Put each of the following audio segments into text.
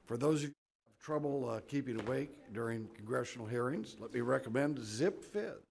For those of you who have trouble keeping awake during congressional hearings, let me recommend Zip Fizz.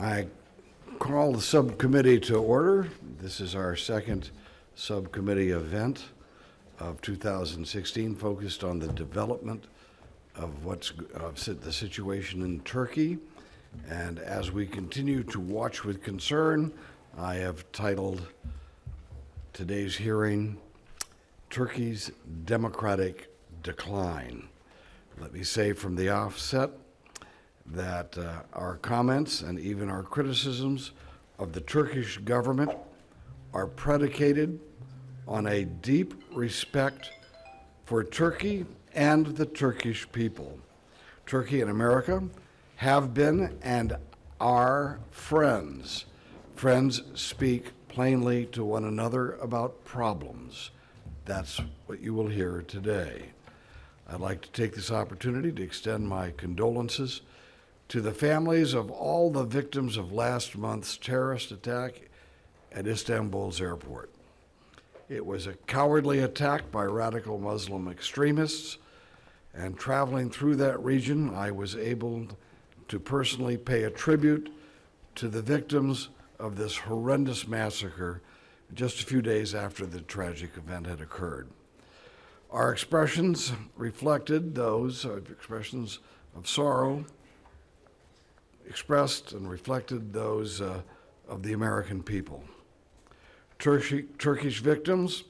I call the subcommittee to order. This is our second subcommittee event of 2016, focused on the development of the situation in Turkey. And as we continue to watch with concern, I have titled today's hearing, Turkey's Democratic Decline. Let me say from the offset that our comments and even our criticisms of the Turkish government are predicated on a deep respect for Turkey and the Turkish people. Turkey and America have been and are friends. Friends speak plainly to one another about problems. That's what you will hear today. I'd like to take this opportunity to extend my condolences to the families of all the victims of last month's terrorist attack at Istanbul's airport. It was a cowardly attack by radical Muslim extremists, and traveling through that region, I was able to personally pay a tribute to the victims of this horrendous massacre just a few days after the tragic event had occurred. Our expressions reflected those expressions of sorrow, expressed and reflected those of the American people. Turkish victims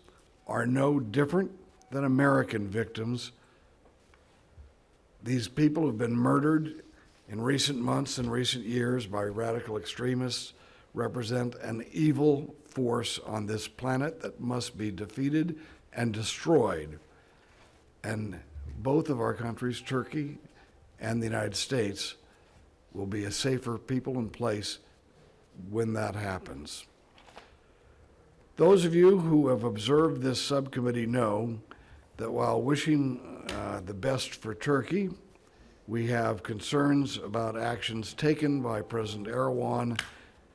are no different than American victims. These people have been murdered in recent months and recent years by radical extremists, represent an evil force on this planet that must be defeated and destroyed. And both of our countries, Turkey and the United States, will be a safer people and place when that happens. Those of you who have observed this subcommittee know that while wishing the best for Turkey, we have concerns about actions taken by President Erdogan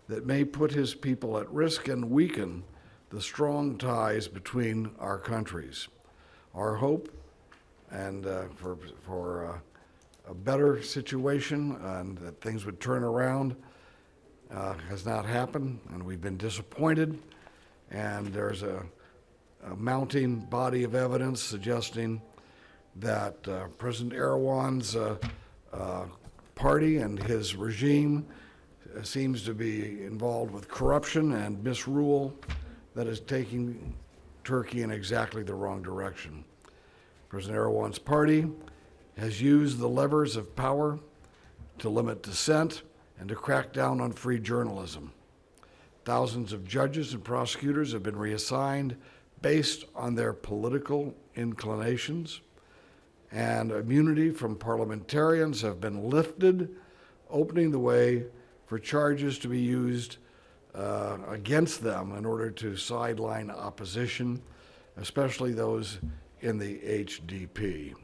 that may put his people at risk and weaken the strong ties between our countries. Our hope and for a better situation and that things would turn around has not happened, and we've been disappointed. And there's a mounting body of evidence suggesting that President Erdogan's party and his regime seems to be involved with corruption and misrule that is taking Turkey in exactly the wrong direction. President Erdogan's party has used the levers of power to limit dissent and to crack down on free journalism. Thousands of judges and prosecutors have been reassigned based on their political inclinations, and immunity from parliamentarians have been lifted, opening the way for charges to be used against them in order to sideline opposition, especially those in the HDP.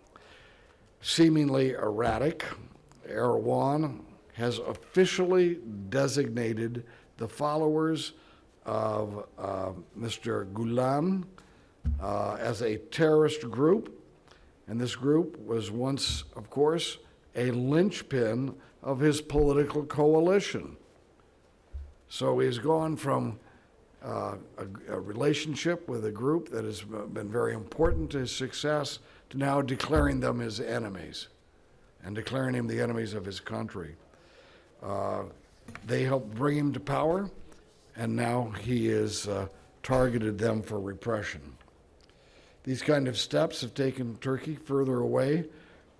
Seemingly erratic, Erdogan has officially designated the followers of Mr. Gulen as a terrorist group, and this group was once, of course, a linchpin of his political coalition. So he's gone from a relationship with a group that has been very important to his success to now declaring them his enemies and declaring him the enemies of his country. They helped bring him to power, and now he has targeted them for repression. These kind of steps have taken Turkey further away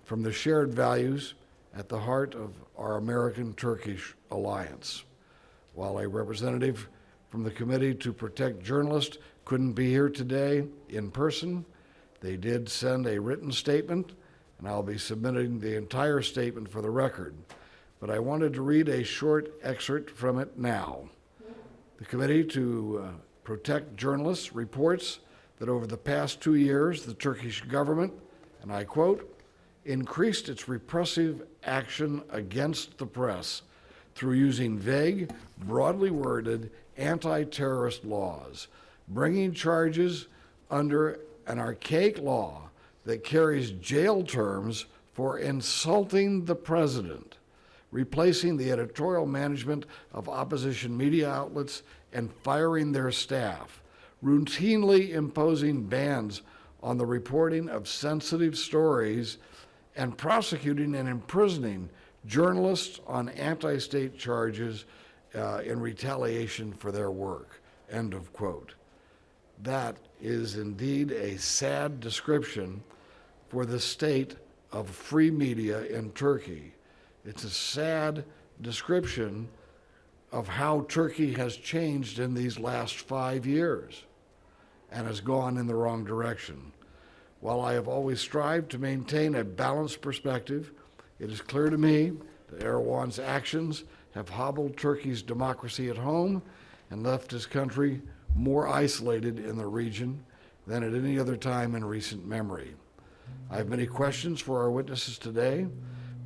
from the shared values at the heart of our American-Turkish alliance. While a representative from the Committee to Protect Journalists couldn't be here today in person, they did send a written statement, and I'll be submitting the entire statement for the record. But I wanted to read a short excerpt from it now. The Committee to Protect Journalists reports that over the past 2 years, the Turkish government, and I quote, increased its repressive action against the press through using vague, broadly worded anti-terrorist laws, bringing charges under an archaic law that carries jail terms for insulting the president, replacing the editorial management of opposition media outlets and firing their staff, routinely imposing bans on the reporting of sensitive stories, and prosecuting and imprisoning journalists on anti-state charges in retaliation for their work, end of quote. That is indeed a sad description for the state of free media in Turkey. It's a sad description of how Turkey has changed in these last 5 years and has gone in the wrong direction. While I have always strived to maintain a balanced perspective, it is clear to me that Erdogan's actions have hobbled Turkey's democracy at home and left his country more isolated in the region than at any other time in recent memory. I have many questions for our witnesses today,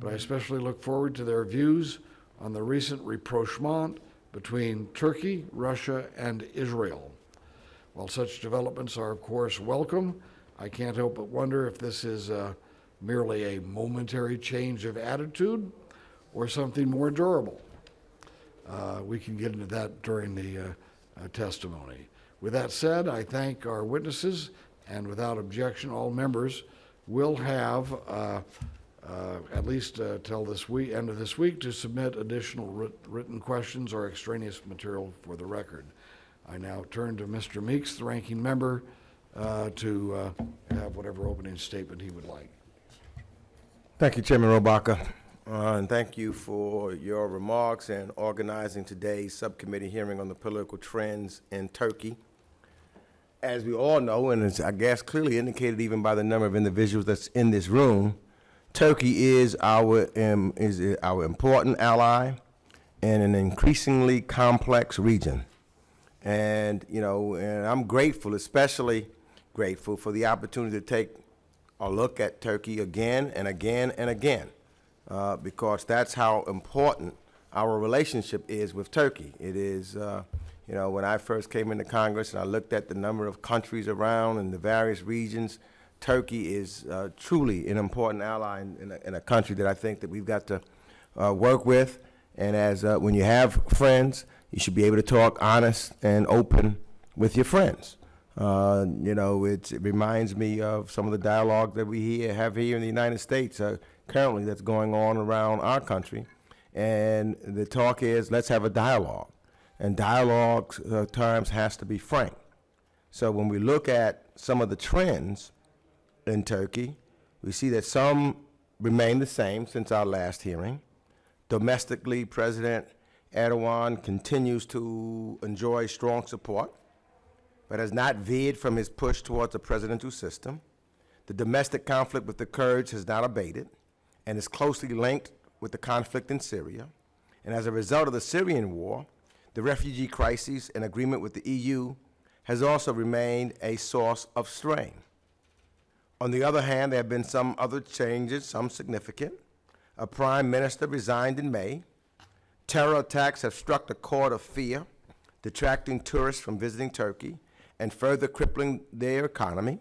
but I especially look forward to their views on the recent rapprochement between Turkey, Russia, and Israel. While such developments are, of course, welcome, I can't help but wonder if this is merely a momentary change of attitude or something more durable. We can get into that during the testimony. With that said, I thank our witnesses, and without objection, all members will have at least till this week, end of this week, to submit additional written questions or extraneous material for the record. I now turn to Mr. Meeks, the ranking member, to have whatever opening statement he would like. Thank you, Chairman Rohrabacher, and thank you for your remarks and organizing today's subcommittee hearing on the political trends in Turkey. As we all know, and it's, I guess, clearly indicated even by the number of individuals that's in this room, Turkey is our important ally in an increasingly complex region. And, you know, and I'm grateful, especially grateful for the opportunity to take a look at Turkey again and again and again, because that's how important our relationship is with Turkey. It is, you know, when I first came into Congress and I looked at the number of countries around in the various regions, Turkey is truly an important ally in a country that I think that we've got to work with. And as when you have friends, you should be able to talk honest and open with your friends. You know, it reminds me of some of the dialogue that we have here in the United States currently that's going on around our country. And the talk is, let's have a dialogue. And dialogue times has to be frank. So when we look at some of the trends in Turkey, we see that some remain the same since our last hearing. Domestically, President Erdogan continues to enjoy strong support, but has not veered from his push towards a presidential system. The domestic conflict with the Kurds has not abated and is closely linked with the conflict in Syria. And as a result of the Syrian war, the refugee crisis and agreement with the EU has also remained a source of strain. On the other hand, there have been some other changes, some significant. A prime minister resigned in May. Terror attacks have struck a chord of fear, detracting tourists from visiting Turkey and further crippling their economy.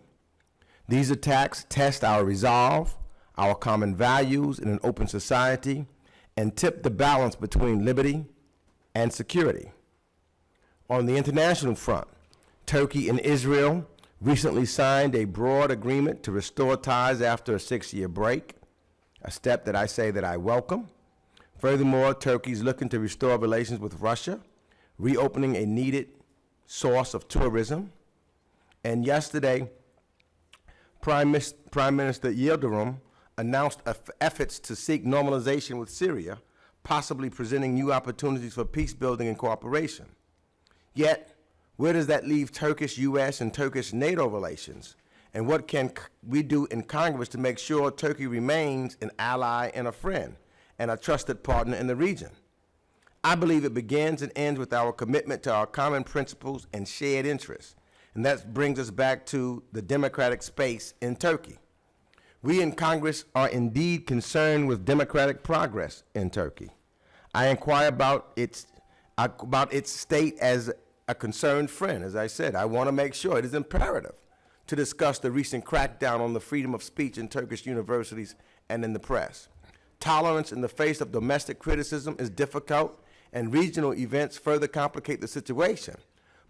These attacks test our resolve, our common values in an open society, and tip the balance between liberty and security. On the international front, Turkey and Israel recently signed a broad agreement to restore ties after a 6-year break, a step that I say that I welcome. Furthermore, Turkey is looking to restore relations with Russia, reopening a needed source of tourism. And yesterday, Prime Minister Yildirim announced efforts to seek normalization with Syria, possibly presenting new opportunities for peace building and cooperation. Yet, where does that leave Turkish U.S. and Turkish NATO relations? And what can we do in Congress to make sure Turkey remains an ally and a friend and a trusted partner in the region? I believe it begins and ends with our commitment to our common principles and shared interests. And that brings us back to the democratic space in Turkey. We in Congress are indeed concerned with democratic progress in Turkey. I inquire about its state as a concerned friend. As I said, I want to make sure it is imperative to discuss the recent crackdown on the freedom of speech in Turkish universities and in the press. Tolerance in the face of domestic criticism is difficult, and regional events further complicate the situation.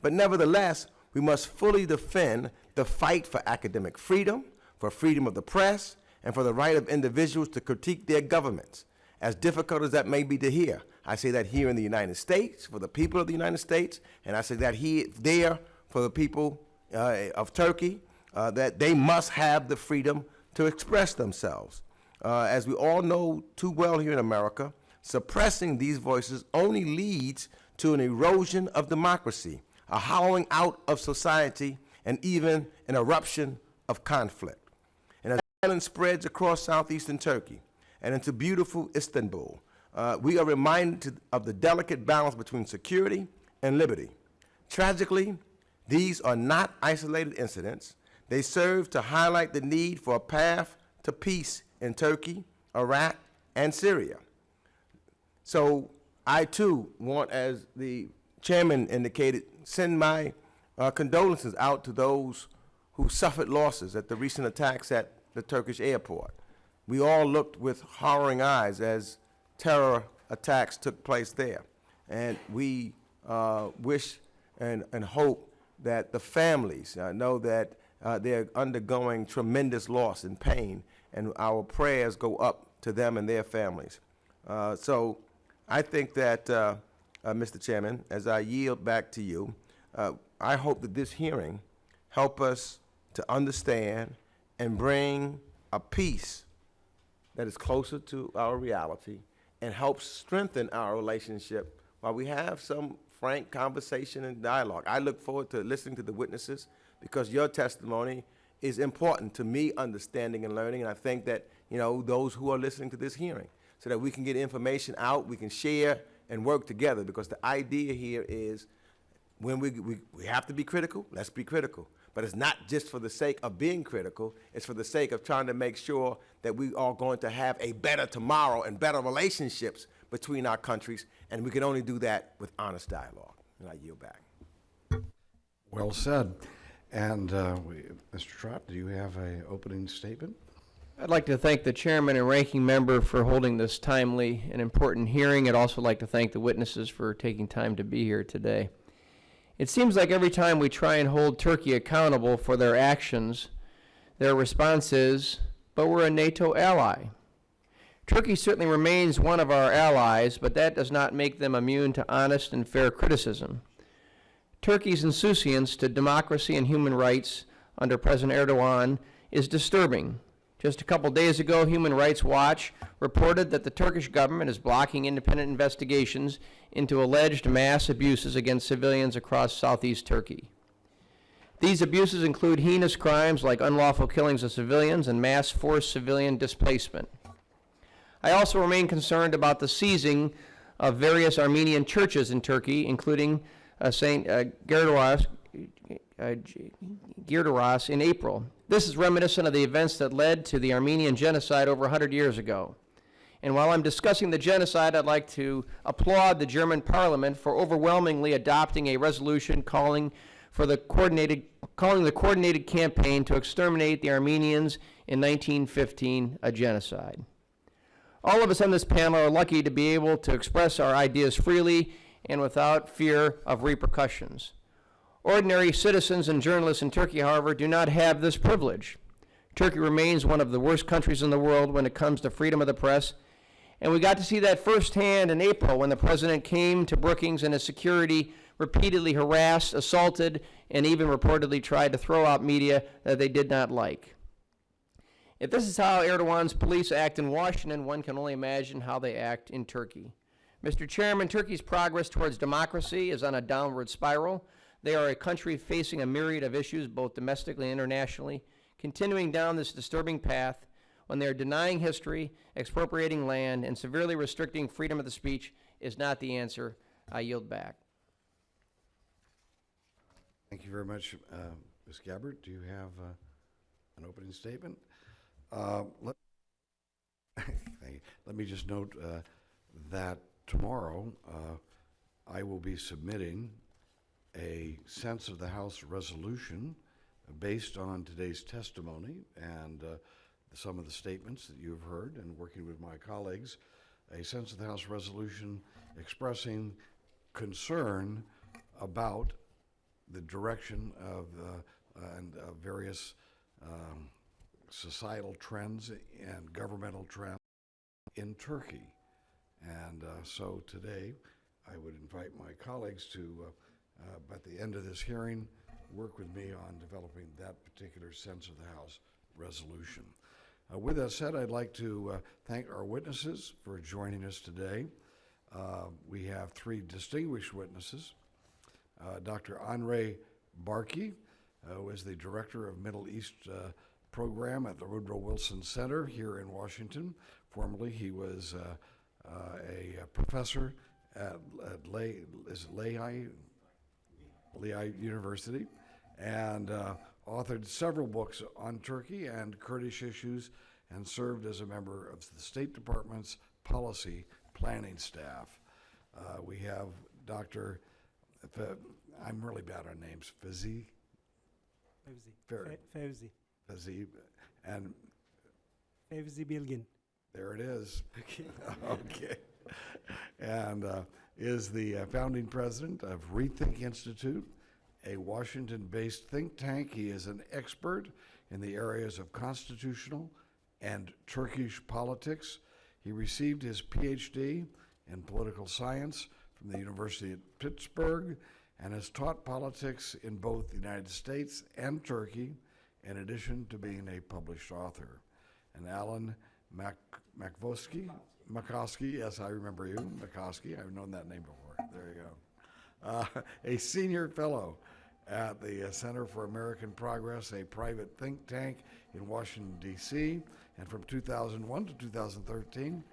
But nevertheless, we must fully defend the fight for academic freedom, for freedom of the press, and for the right of individuals to critique their governments. As difficult as that may be to hear, I say that here in the United States, for the people of the United States, and I say that there for the people of Turkey, that they must have the freedom to express themselves. As we all know too well here in America, suppressing these voices only leads to an erosion of democracy, a hollowing out of society, and even an eruption of conflict. And as violence spreads across southeastern Turkey and into beautiful Istanbul, we are reminded of the delicate balance between security and liberty. Tragically, these are not isolated incidents. They serve to highlight the need for a path to peace in Turkey, Iraq, and Syria. So I too want, as the chairman indicated, send my condolences out to those who suffered losses at the recent attacks at the Turkish airport. We all looked with horroring eyes as terror attacks took place there. And we wish and hope that the families know that they're undergoing tremendous loss and pain, and our prayers go up to them and their families. So I think that, Mr. Chairman, as I yield back to you, I hope that this hearing help us to understand and bring a peace that is closer to our reality and helps strengthen our relationship while we have some frank conversation and dialogue. I look forward to listening to the witnesses because your testimony is important to me understanding and learning, and I think that, you know, those who are listening to this hearing, so that we can get information out, we can share and work together, because the idea here is when we have to be critical, let's be critical. But it's not just for the sake of being critical, it's for the sake of trying to make sure that we are going to have a better tomorrow and better relationships between our countries, and we can only do that with honest dialogue. And I yield back. Well said. And Mr. Trott, do you have an opening statement? I'd like to thank the chairman and ranking member for holding this timely and important hearing. I'd also like to thank the witnesses for taking time to be here today. It seems like every time we try and hold Turkey accountable for their actions, their response is, but we're a NATO ally. Turkey certainly remains one of our allies, but that does not make them immune to honest and fair criticism. Turkey's insouciance to democracy and human rights under President Erdogan is disturbing. Just a couple days ago, Human Rights Watch reported that the Turkish government is blocking independent investigations into alleged mass abuses against civilians across southeast Turkey. These abuses include heinous crimes like unlawful killings of civilians and mass forced civilian displacement. I also remain concerned about the seizing of various Armenian churches in Turkey, including St. Girdaros in April. This is reminiscent of the events that led to the Armenian genocide over 100 years ago. And while I'm discussing the genocide, I'd like to applaud the German parliament for overwhelmingly adopting a resolution calling the coordinated campaign to exterminate the Armenians in 1915, a genocide. All of us on this panel are lucky to be able to express our ideas freely and without fear of repercussions. Ordinary citizens and journalists in Turkey, however, do not have this privilege. Turkey remains one of the worst countries in the world when it comes to freedom of the press, and we got to see that firsthand in April when the president came to Brookings and his security repeatedly harassed, assaulted, and even reportedly tried to throw out media that they did not like. If this is how Erdogan's police act in Washington, one can only imagine how they act in Turkey. Mr. Chairman, Turkey's progress towards democracy is on a downward spiral. They are a country facing a myriad of issues, both domestically and internationally, continuing down this disturbing path when they are denying history, expropriating land, and severely restricting freedom of the speech is not the answer. I yield back. Thank you very much, Ms. Gabbard. Do you have an opening statement? Let me just note that tomorrow I will be submitting a sense of the House resolution based on today's testimony, and some of the statements that you have heard and working with my colleagues, a Sense of the House resolution expressing concern about the direction of various societal trends and governmental trends in Turkey. And so today, I would invite my colleagues to, at the end of this hearing, work with me on developing that particular Sense of the House resolution. With that said, I'd like to thank our witnesses for joining us today. We have three distinguished witnesses. Dr. Andre Barkey, who is the Director of Middle East Program at the Woodrow Wilson Center here in Washington. Formerly, he was a professor at Lehigh University, and authored several books on Turkey and Kurdish issues, and served as a member of the State Department's policy planning staff. We have Dr. I'm really bad on names. Fizzy. Fevzi. Fizzy, and Fevzi Bilgin. there it is. Okay. And is the founding president of Rethink Institute, a Washington-based think tank. He is an expert in the areas of constitutional and Turkish politics. He received his PhD in political science from the University of Pittsburgh and has taught politics in both the United States and Turkey, in addition to being a published author. And Alan Makovsky, yes, I remember you, Makovsky. I've known that name before. There you go. A senior fellow at the Center for American Progress, a private think tank in Washington, D.C. And from 2001 to 2013,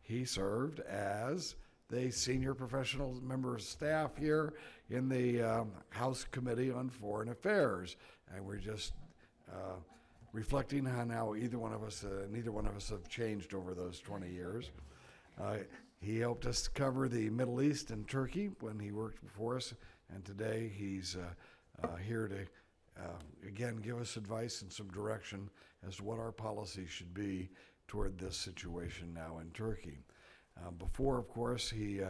he served as the senior professional member of staff here in the House Committee on Foreign Affairs. And we're just reflecting on how neither one of us have changed over those 20 years. He helped us cover the Middle East and Turkey when he worked for us, and today he's here to again give us advice and some direction as to what our policy should be toward this situation now in Turkey. Before, of course, he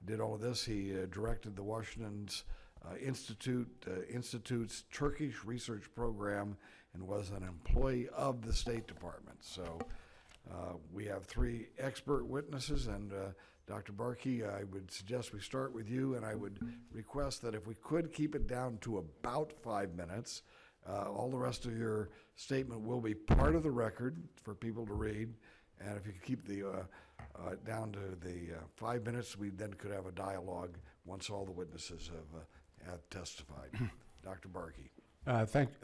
did all of this, he directed the Washington's Institute's Turkish research program and was an employee of the State Department. So we have three expert witnesses, and Dr. Barkey, I would suggest we start with you, and I would request that if we could keep it down to about 5 minutes. All the rest of your statement will be part of the record for people to read, and if you could keep the down to the 5 minutes, we then could have a dialogue once all the witnesses have testified. Dr. Barkey.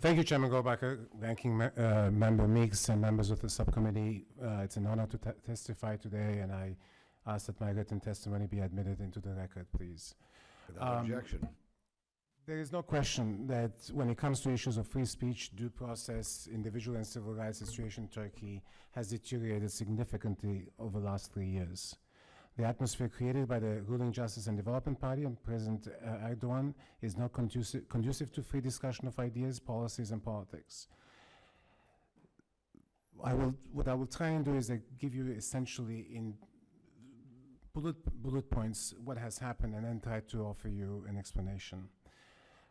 Thank you, Chairman Rohrabacher, Ranking Member Meeks, and members of the subcommittee. It's an honor to testify today, and I ask that my written testimony be admitted into the record, please. Without objection. There is no question that when it comes to issues of free speech, due process, individual and civil rights, the situation in Turkey has deteriorated significantly over the last 3 years. The atmosphere created by the ruling Justice and Development Party and President Erdogan is not conducive to free discussion of ideas, policies, and politics. What I will try and do is give you essentially in bullet points what has happened, and then try to offer you an explanation.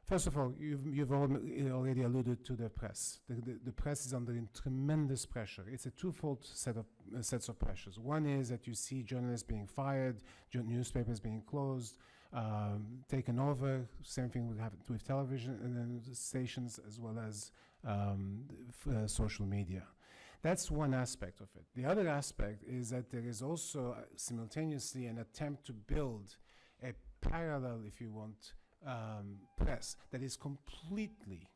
First of all, you've already alluded to the press. The press is under tremendous pressure. It's a twofold sets of pressures. One is that you see journalists being fired, newspapers being closed, taken over. Same thing will happen with television and then stations, as well as social media. That's one aspect of it. The other aspect is that there is also simultaneously an attempt to build a parallel, if you want, press that is completely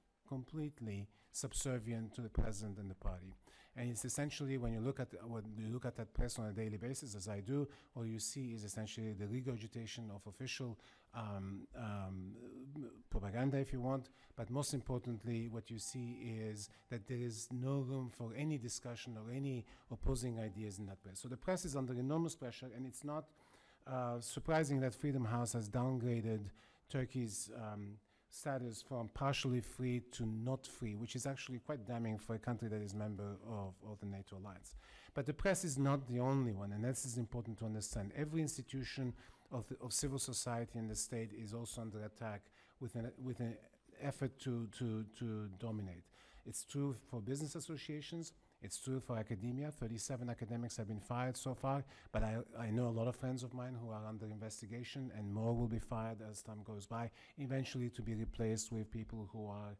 subservient to the president and the party. And it's essentially, when you look at that press on a daily basis, as I do, all you see is essentially the regurgitation of official propaganda, if you want. But most importantly, what you see is that there is no room for any discussion or any opposing ideas in that press. So the press is under enormous pressure, and it's not surprising that Freedom House has downgraded Turkey's status from partially free to not free, which is actually quite damning for a country that is member of the NATO alliance. But the press is not the only one, and this is important to understand. Every institution of civil society in the state is also under attack with an effort to dominate. It's true for business associations. It's true for academia. 37 academics have been fired so far, but I know a lot of friends of mine who are under investigation, and more will be fired as time goes by, eventually to be replaced with people who are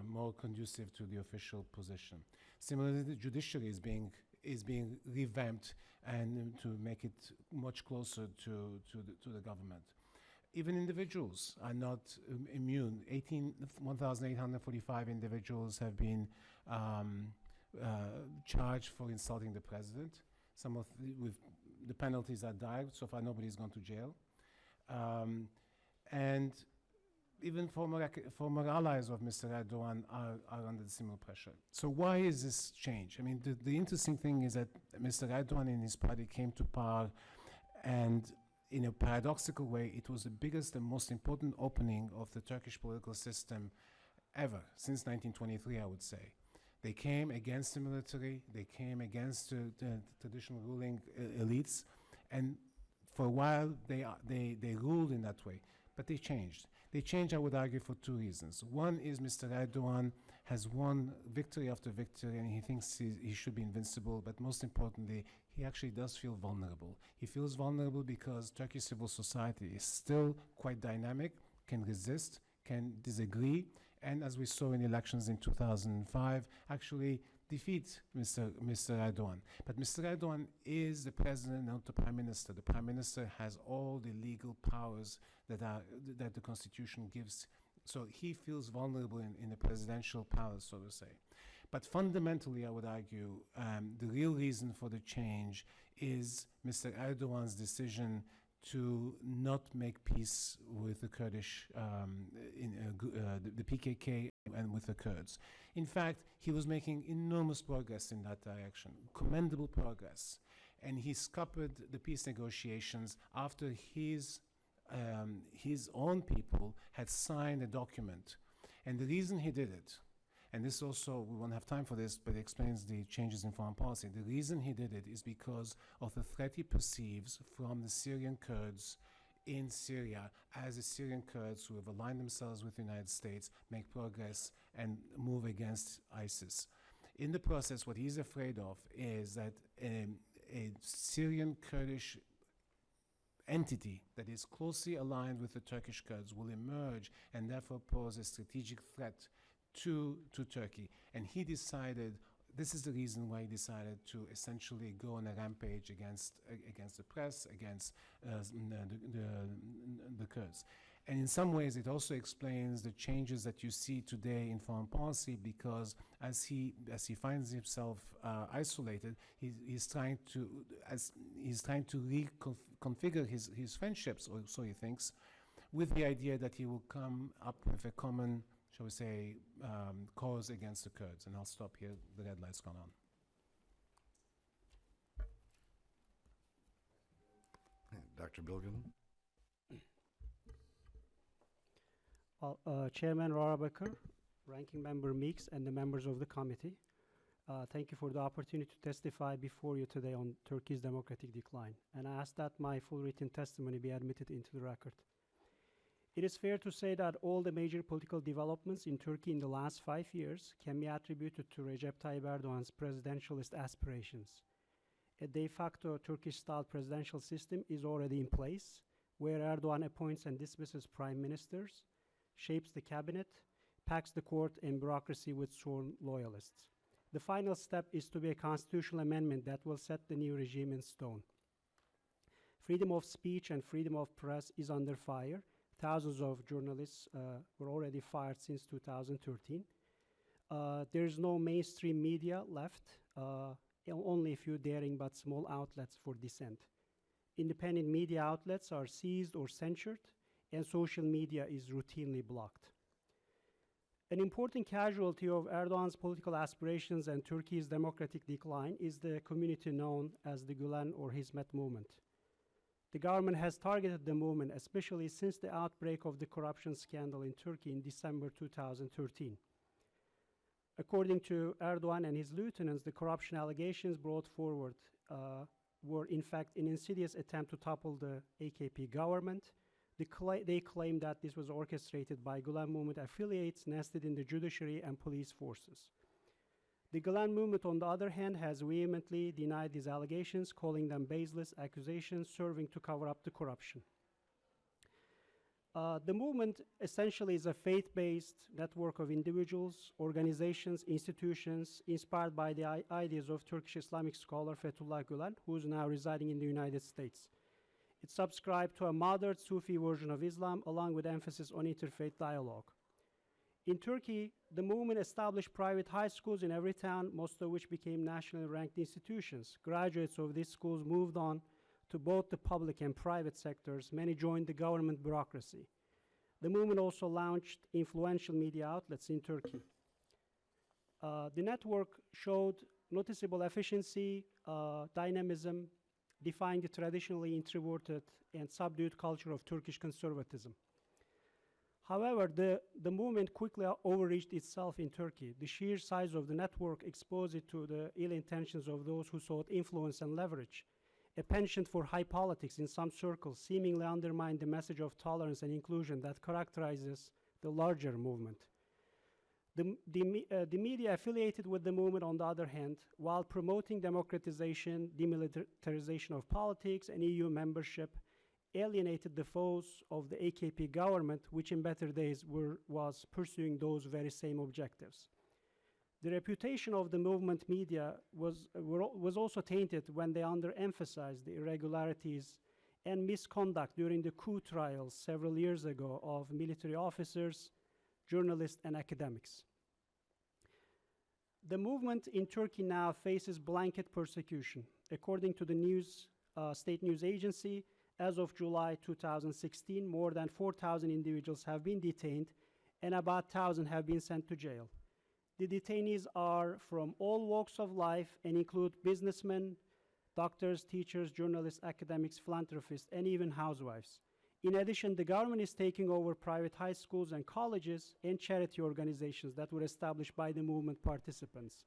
more conducive to the official position. Similarly, the judiciary is being revamped and to make it much closer to the government. Even individuals are not immune. 1,845 individuals have been charged for insulting the president. Some of the penalties are dire. So far, nobody's gone to jail. And even former allies of Mr. Erdogan are under similar pressure. So why is this change? I mean, the interesting thing is that Mr. Erdogan and his party came to power, and in a paradoxical way, it was the biggest and most important opening of the Turkish political system ever, since 1923, I would say. They came against the military, they came against the traditional ruling elites, and for a while they ruled in that way. But they changed. They changed, I would argue, for two reasons. One is Mr. Erdogan has won victory after victory, and he thinks he should be invincible, but most importantly, he actually does feel vulnerable. He feels vulnerable because Turkish civil society is still quite dynamic, can resist, can disagree, and as we saw in elections in 2005, actually defeat Mr. Erdogan. But Mr. Erdogan is the president, not the prime minister. The prime minister has all the legal powers that the constitution gives. So he feels vulnerable in the presidential powers, so to say. But fundamentally, I would argue, the real reason for the change is Mr. Erdogan's decision to not make peace with the Kurdish, the PKK and with the Kurds. In fact, he was making enormous progress in that direction, commendable progress. And he scuppered the peace negotiations after his own people had signed a document. And the reason he did it, and this also, we won't have time for this, but it explains the changes in foreign policy. The reason he did it is because of the threat he perceives from the Syrian Kurds in Syria, as the Syrian Kurds who have aligned themselves with the United States make progress and move against ISIS. In the process, what he's afraid of is that a Syrian Kurdish entity that is closely aligned with the Turkish Kurds will emerge and therefore pose a strategic threat to Turkey. And he decided, this is the reason why he decided to essentially go on a rampage against the press, against the Kurds. And in some ways, it also explains the changes that you see today in foreign policy, because as he finds himself isolated, he's trying to reconfigure his friendships, or so he thinks, with the idea that he will come up with a common, shall we say, cause against the Kurds. And I'll stop here. The red light's gone on. Dr. Bilgin? Chairman Rohrabacher, Ranking Member Meeks, and the members of the committee, thank you for the opportunity to testify before you today on Turkey's democratic decline. And I ask that my full written testimony be admitted into the record. It is fair to say that all the major political developments in Turkey in the last 5 years can be attributed to Recep Tayyip Erdogan's presidentialist aspirations. A de facto Turkish-style presidential system is already in place, where Erdogan appoints and dismisses prime ministers, shapes the cabinet, packs the court and bureaucracy with sworn loyalists. The final step is to be a constitutional amendment that will set the new regime in stone. Freedom of speech and freedom of press is under fire. Thousands of journalists were already fired since 2013. There is no mainstream media left, only a few daring but small outlets for dissent. Independent media outlets are seized or censored, and social media is routinely blocked. An important casualty of Erdogan's political aspirations and Turkey's democratic decline is the community known as the Gulen or Hizmet movement. The government has targeted the movement, especially since the outbreak of the corruption scandal in Turkey in December 2013. According to Erdogan and his lieutenants, the corruption allegations brought forward were in fact an insidious attempt to topple the AKP government. They claim that this was orchestrated by Gulen movement affiliates nested in the judiciary and police forces. The Gulen movement, on the other hand, has vehemently denied these allegations, calling them baseless accusations serving to cover up the corruption. The movement essentially is a faith-based network of individuals, organizations, institutions inspired by the ideas of Turkish Islamic scholar Fethullah Gülen, who is now residing in the United States. It subscribed to a moderate Sufi version of Islam, along with emphasis on interfaith dialogue. In Turkey, the movement established private high schools in every town, most of which became nationally ranked institutions. Graduates of these schools moved on to both the public and private sectors. Many joined the government bureaucracy. The movement also launched influential media outlets in Turkey. The network showed noticeable efficiency, dynamism, defying the traditionally introverted and subdued culture of Turkish conservatism. However, the movement quickly overreached itself in Turkey. The sheer size of the network exposed it to the ill intentions of those who sought influence and leverage. A penchant for high politics in some circles seemingly undermined the message of tolerance and inclusion that characterizes the larger movement. The media affiliated with the movement, on the other hand, while promoting democratization, demilitarization of politics, and EU membership, alienated the foes of the AKP government, which in better days was pursuing those very same objectives. The reputation of the movement media was also tainted when they underemphasized the irregularities and misconduct during the coup trials several years ago of military officers, journalists, and academics. The movement in Turkey now faces blanket persecution. According to the state news agency, as of July 2016, more than 4,000 individuals have been detained and about 1,000 have been sent to jail. The detainees are from all walks of life and include businessmen, doctors, teachers, journalists, academics, philanthropists, and even housewives. In addition, the government is taking over private high schools and colleges and charity organizations that were established by the movement participants.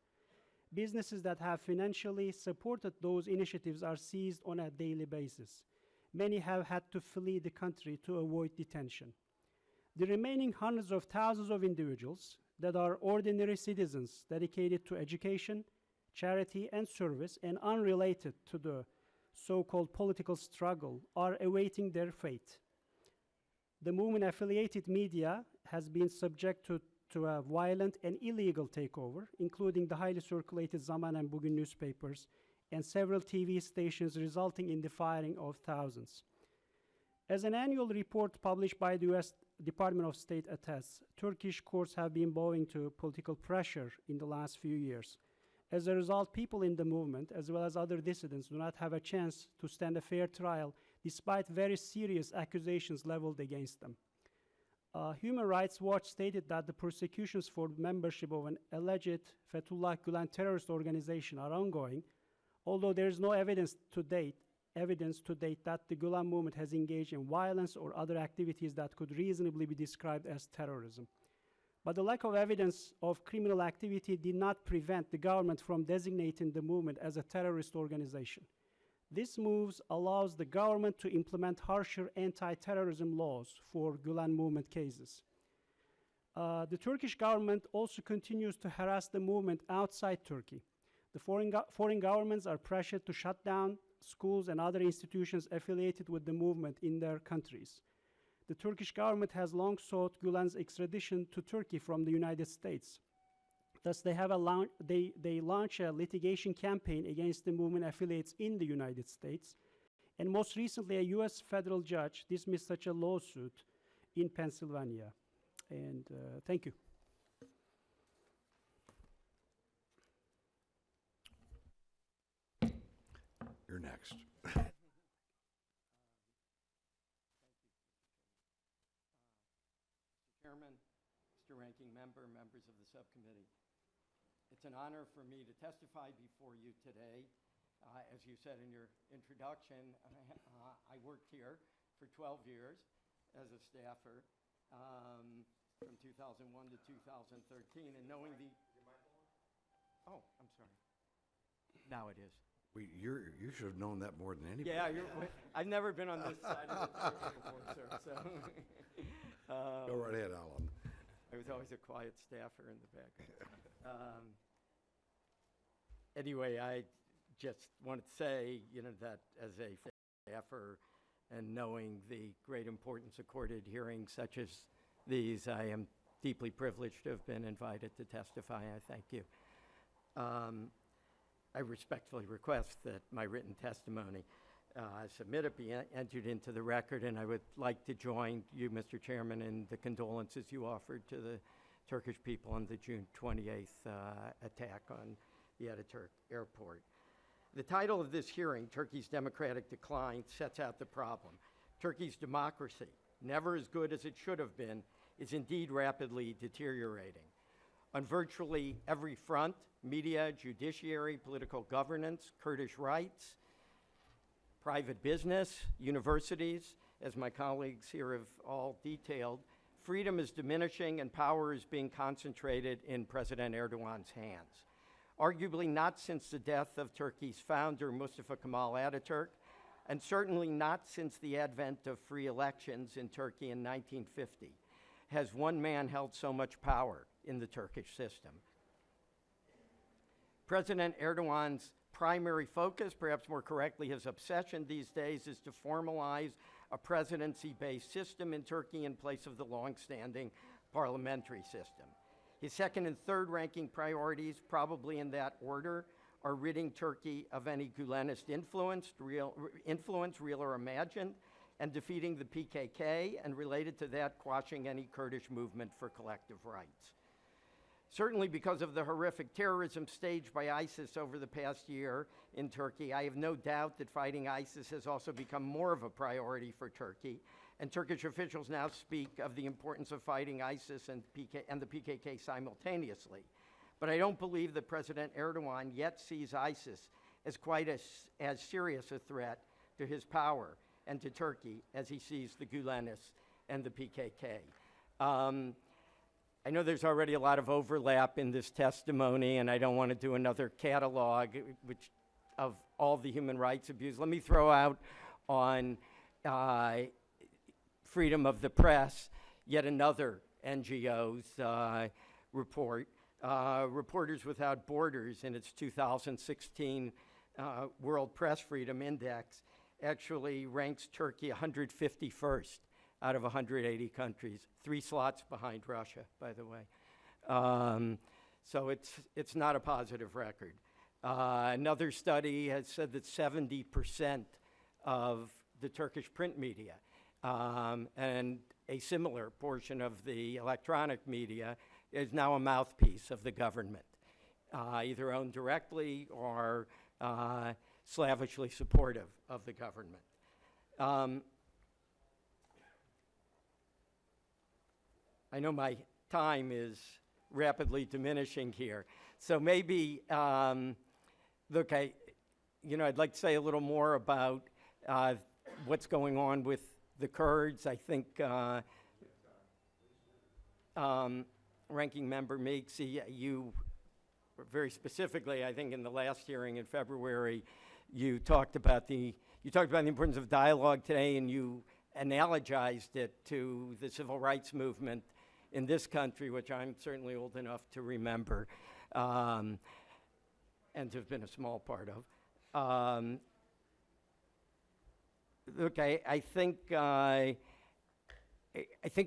Businesses that have financially supported those initiatives are seized on a daily basis. Many have had to flee the country to avoid detention. The remaining hundreds of thousands of individuals that are ordinary citizens dedicated to education, charity, and service and unrelated to the so-called political struggle are awaiting their fate. The movement-affiliated media has been subject to a violent and illegal takeover, including the highly circulated Zaman and Bugün newspapers and several TV stations, resulting in the firing of thousands. As an annual report published by the US Department of State attests, Turkish courts have been bowing to political pressure in the last few years. As a result, people in the movement, as well as other dissidents, do not have a chance to stand a fair trial, despite very serious accusations leveled against them. Human Rights Watch stated that the persecutions for membership of an alleged Fethullah Gülen terrorist organization are ongoing, although there is no evidence to date that the Gülen movement has engaged in violence or other activities that could reasonably be described as terrorism. But the lack of evidence of criminal activity did not prevent the government from designating the movement as a terrorist organization. This move allows the government to implement harsher anti-terrorism laws for Gülen movement cases. The Turkish government also continues to harass the movement outside Turkey. The foreign governments are pressured to shut down schools and other institutions affiliated with the movement in their countries. The Turkish government has long sought Gülen's extradition to Turkey from the United States. Thus, they launch a litigation campaign against the movement affiliates in the United States. And most recently, a US federal judge dismissed such a lawsuit in Pennsylvania. And thank you. You're next. Chairman, Mr. Ranking Member, members of the subcommittee. It's an honor for me to testify before you today As you said in your introduction, I worked here for 12 years as a staffer from 2001 to 2013, and knowing the... Oh, I'm sorry. Now it is. You should have known that more than anybody. Yeah, I've never been on this side of the table before, sir, so... Go right ahead, Alan. I was always a quiet staffer in the back. Anyway, I just wanted to say, that as a staffer and knowing the great importance accorded hearings such as these, I am deeply privileged to have been invited to testify. I thank you. I respectfully request that my written testimony submitted be entered into the record, and I would like to join you, Mr. Chairman, in the condolences you offered to the Turkish people on the June 28th attack on the Ataturk airport. The title of this hearing, Turkey's Democratic Decline, sets out the problem. Turkey's democracy, never as good as it should have been, is indeed rapidly deteriorating. On virtually every front, media, judiciary, political governance, Kurdish rights, private business, universities, as my colleagues here have all detailed, freedom is diminishing and power is being concentrated in President Erdogan's hands. Arguably not since the death of Turkey's founder, Mustafa Kemal Ataturk, and certainly not since the advent of free elections in Turkey in 1950, has one man held so much power in the Turkish system. President Erdogan's primary focus, perhaps more correctly his obsession these days, is to formalize a presidency-based system in Turkey in place of the long-standing parliamentary system. His second and third ranking priorities, probably in that order, are ridding Turkey of any Gulenist influence, real or imagined, and defeating the PKK, and related to that, quashing any Kurdish movement for collective rights. Certainly because of the horrific terrorism staged by ISIS over the past year in Turkey, I have no doubt that fighting ISIS has also become more of a priority for Turkey, and Turkish officials now speak of the importance of fighting ISIS and the PKK simultaneously. But I don't believe that President Erdogan yet sees ISIS as quite as serious a threat to his power and to Turkey as he sees the Gulenists and the PKK. I know there's already a lot of overlap in this testimony, and I don't want to do another catalog of all the human rights abuse. Let me throw out on freedom of the press yet another NGO's report. Reporters Without Borders, in its 2016 World Press Freedom Index, actually ranks Turkey 151st out of 180 countries, 3 slots behind Russia, by the way. So it's not a positive record. Another study has said that 70% of the Turkish print media and a similar portion of the electronic media is now a mouthpiece of the government, either owned directly or slavishly supportive of the government. I know my time is rapidly diminishing here, so maybe, look, I'd like to say a little more about what's going on with the Kurds. I think Ranking Member Meeks, you very specifically, I think in the last hearing in February, you talked about the importance of dialogue today, and you analogized it to the civil rights movement in this country, which I'm certainly old enough to remember and to have been a small part of. Look, I think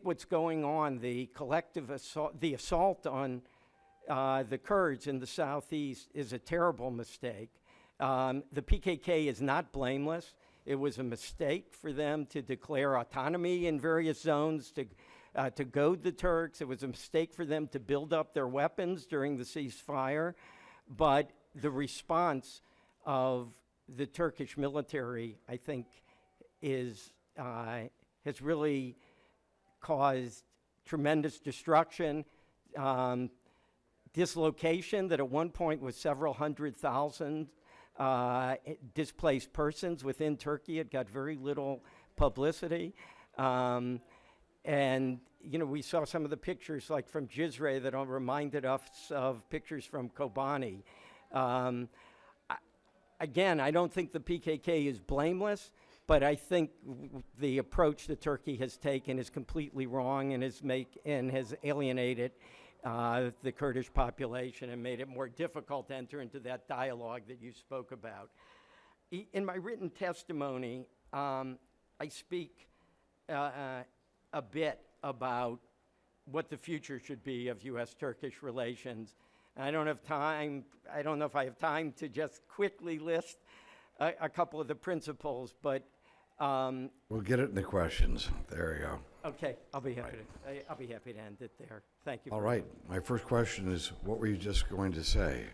what's going on, the collective assault, the assault on the Kurds in the southeast is a terrible mistake. The PKK is not blameless. It was a mistake for them to declare autonomy in various zones, to goad the Turks. It was a mistake for them to build up their weapons during the ceasefire. But the response of the Turkish military, I think, has really caused tremendous destruction, dislocation that at one point was several 100,000 displaced persons within Turkey. It got very little publicity. And, you know, we saw some of the pictures like from Cizre that reminded us of pictures from Kobani. Again, I don't think the PKK is blameless, but I think the approach that Turkey has taken is completely wrong and has alienated the Kurdish population and made it more difficult to enter into that dialogue that you spoke about. In my written testimony, I speak a bit about what the future should be of U.S.-Turkish relations. I don't have time, I don't know if I have time to just quickly list a couple of the principles, but We'll get it in the questions. There you go. okay, I'll be happy to end it there. Thank you. All very right. My first question is, what were you just going to say?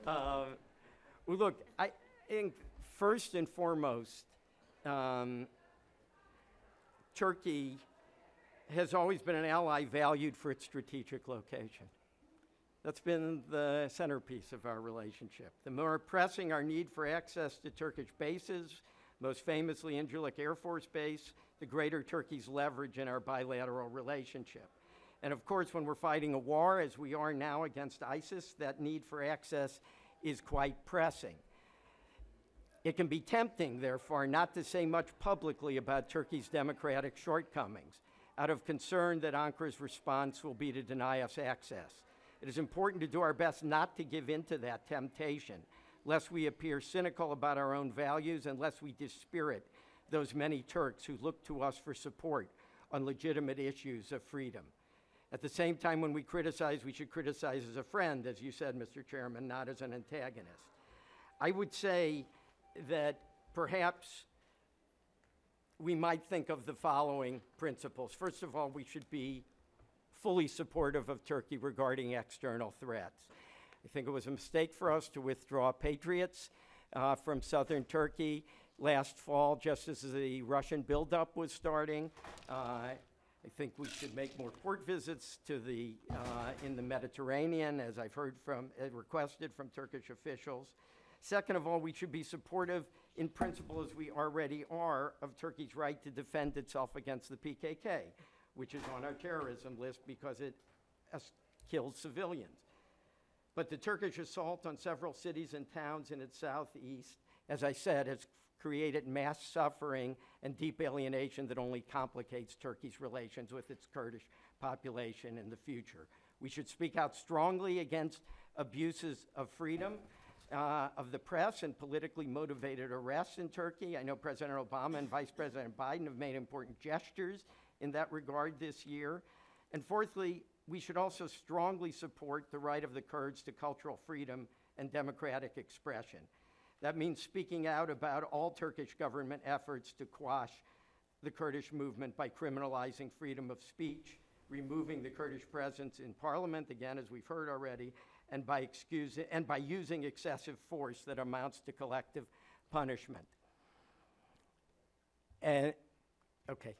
Well, look, I think first and foremost, Turkey has always been an ally valued for its strategic location. That's been the centerpiece of our relationship. The more pressing our need for access to Turkish bases, most famously Incirlik Air Force Base, the greater Turkey's leverage in our bilateral relationship. And of course, when we're fighting a war, as we are now against ISIS, that need for access is quite pressing. It can be tempting, therefore, not to say much publicly about Turkey's democratic shortcomings, out of concern that Ankara's response will be to deny us access. It is important to do our best not to give in to that temptation, lest we appear cynical about our own values and lest we dispirit those many Turks who look to us for support on legitimate issues of freedom. At the same time, when we criticize, we should criticize as a friend, as you said, Mr. Chairman, not as an antagonist. I would say that perhaps we might think of the following principles. First of all, we should be fully supportive of Turkey regarding external threats. I think it was a mistake for us to withdraw patriots from southern Turkey last fall, just as the Russian buildup was starting. I think we should make more port visits to in the Mediterranean, as I've heard requested from Turkish officials. Second of all, we should be supportive in principle, as we already are, of Turkey's right to defend itself against the PKK, which is on our terrorism list because it kills civilians. But the Turkish assault on several cities and towns in its southeast, as I said, has created mass suffering and deep alienation that only complicates Turkey's relations with its Kurdish population in the future. We should speak out strongly against abuses of freedom of the press and politically motivated arrests in Turkey. I know President Obama and Vice President Biden have made important gestures in that regard this year. And fourthly, we should also strongly support the right of the Kurds to cultural freedom and democratic expression. That means speaking out about all Turkish government efforts to quash the Kurdish movement by criminalizing freedom of speech, removing the Kurdish presence in parliament, again, as we've heard already, and by using excessive force that amounts to collective punishment. And, okay,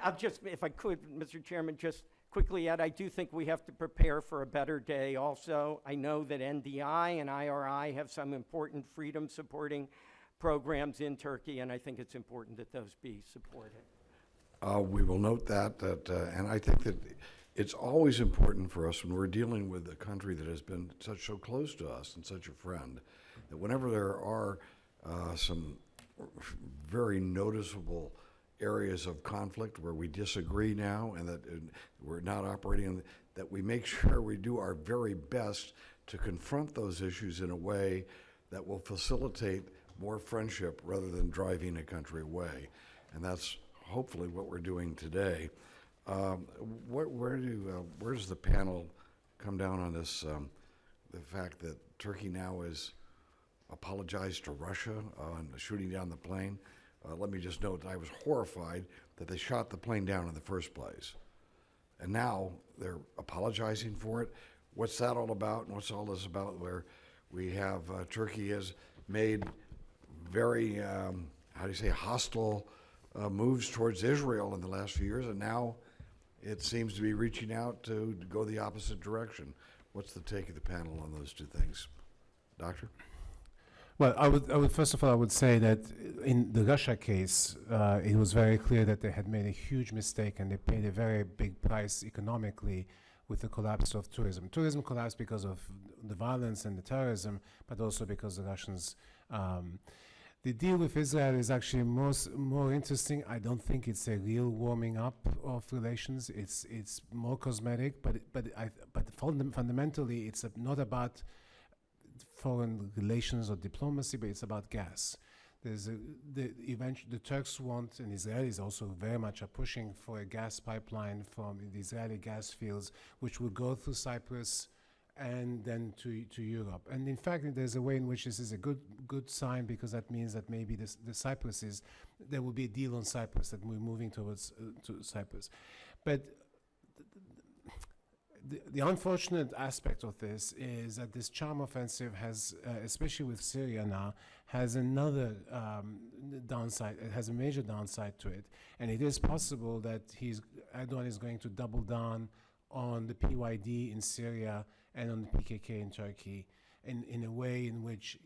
I'll just, if I could, Mr. Chairman, just quickly add, I do think we have to prepare for a better day also. I know that NDI and IRI have some important freedom-supporting programs in Turkey, and I think it's important that those be supported. We will note that, and I think that it's always important for us when we're dealing with a country that has been so close to us and such a friend, that whenever there are some very noticeable areas of conflict where we disagree now and that we're not operating, that we make sure we do our very best to confront those issues in a way that will facilitate more friendship rather than driving a country away. And that's hopefully what we're doing today. Where does the panel come down on this, the fact that Turkey now has apologized to Russia on shooting down the plane? Let me just note that I was horrified that they shot the plane down in the first place. And now they're apologizing for it. What's that all about, and what's all this about, where we have Turkey has made very, hostile moves towards Israel in the last few years, and now it seems to be reaching out to go the opposite direction. What's the take of the panel on those two things? Doctor? Well, I would first of all, I would say that in the Russia case, it was very clear that they had made a huge mistake and they paid a very big price economically with the collapse of tourism. Tourism collapsed because of the violence and the terrorism, but also because the Russians. The deal with Israel is actually more interesting. I don't think it's a real warming up of relations. It's more cosmetic, but fundamentally, it's not about foreign relations or diplomacy, but it's about gas. The Turks want, and Israelis also very much are pushing for a gas pipeline from the Israeli gas fields, which will go through Cyprus and then to Europe. And in fact, there's a way in which this is a good sign, because that means that maybe there will be a deal on Cyprus, that we're moving towards to Cyprus. But the unfortunate aspect of this is that this charm offensive has, especially with Syria now, has another downside. It has a major downside to it, and it is possible that Erdogan is going to double down on the PYD in Syria and on the PKK in Turkey, in a way in which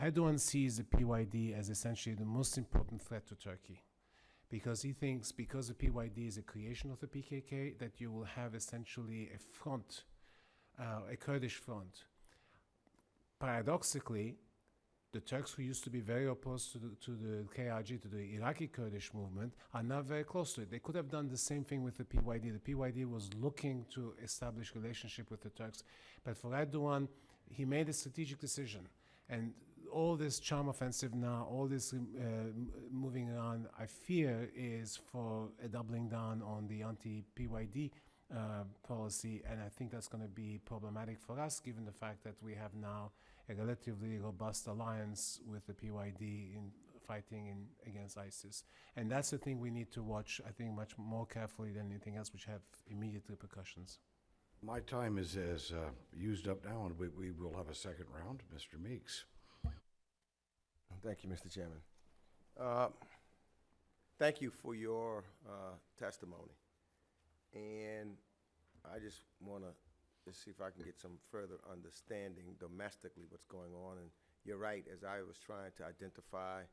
Erdogan sees the PYD as essentially the most important threat to Turkey, because he thinks, because the PYD is a creation of the PKK, that you will have essentially a front, a Kurdish front. Paradoxically, the Turks, who used to be very opposed to the KRG, to the Iraqi Kurdish movement, are now very close to it. They could have done the same thing with the PYD. The PYD was looking to establish relationship with the Turks, but for Erdogan, he made a strategic decision. And all this charm offensive now, all this moving around, I fear, is for a doubling down on the anti-PYD policy, and I think that's going to be problematic for us, given the fact that we have now a relatively robust alliance with the PYD in fighting against ISIS. And that's the thing we need to watch, I think, much more carefully than anything else, which have immediate repercussions. My time is used up now, and we will have a second round. Mr. Meeks. Thank you, Mr. Chairman. Thank you for your testimony. And I just want to see if I can get some further understanding domestically what's going on. And you're right, as I was trying to identify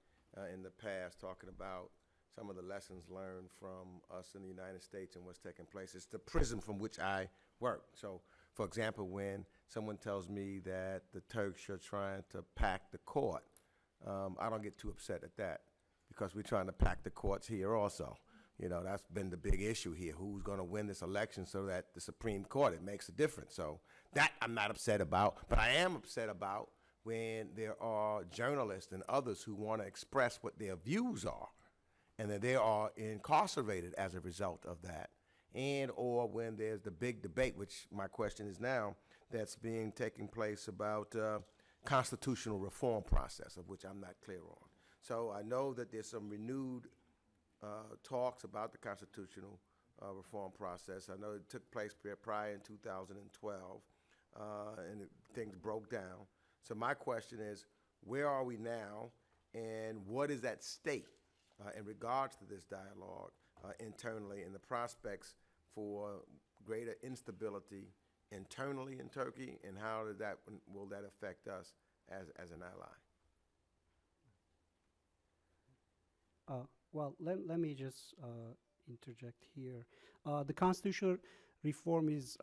in the past, talking about some of the lessons learned from us in the United States and what's taking place. It's the prism from which I work. So, for example, when someone tells me that the Turks are trying to pack the court, I don't get too upset at that, because we're trying to pack the courts here also. You know, that's been the big issue here. Who's going to win this election so that the Supreme Court, it makes a difference. So that I'm not upset about, but I am upset about when there are journalists and others who want to express what their views are, and that they are incarcerated as a result of that. And or when there's the big debate, which my question is now, that's taking place about constitutional reform process, of which I'm not clear on. So I know that there's some renewed talks about the constitutional reform process. I know it took place prior in 2012, and things broke down. So my question is, where are we now, and what is at stake in regards to this dialogue internally, and the prospects for greater instability internally in Turkey, and how will that affect us as an ally? Well, let me just interject here. The constitutional reform is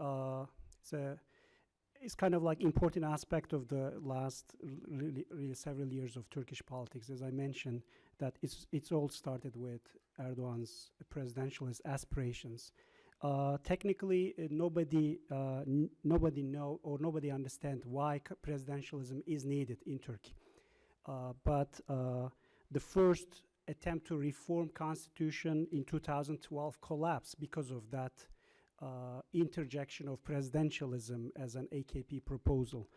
kind of like important aspect of the last really several years of Turkish politics. As I mentioned, that it's all started with Erdogan's presidentialist aspirations. Technically, nobody know or nobody understand why presidentialism is needed in Turkey. But the first attempt to reform constitution in 2012 collapsed because of that interjection of presidentialism as an AKP proposal.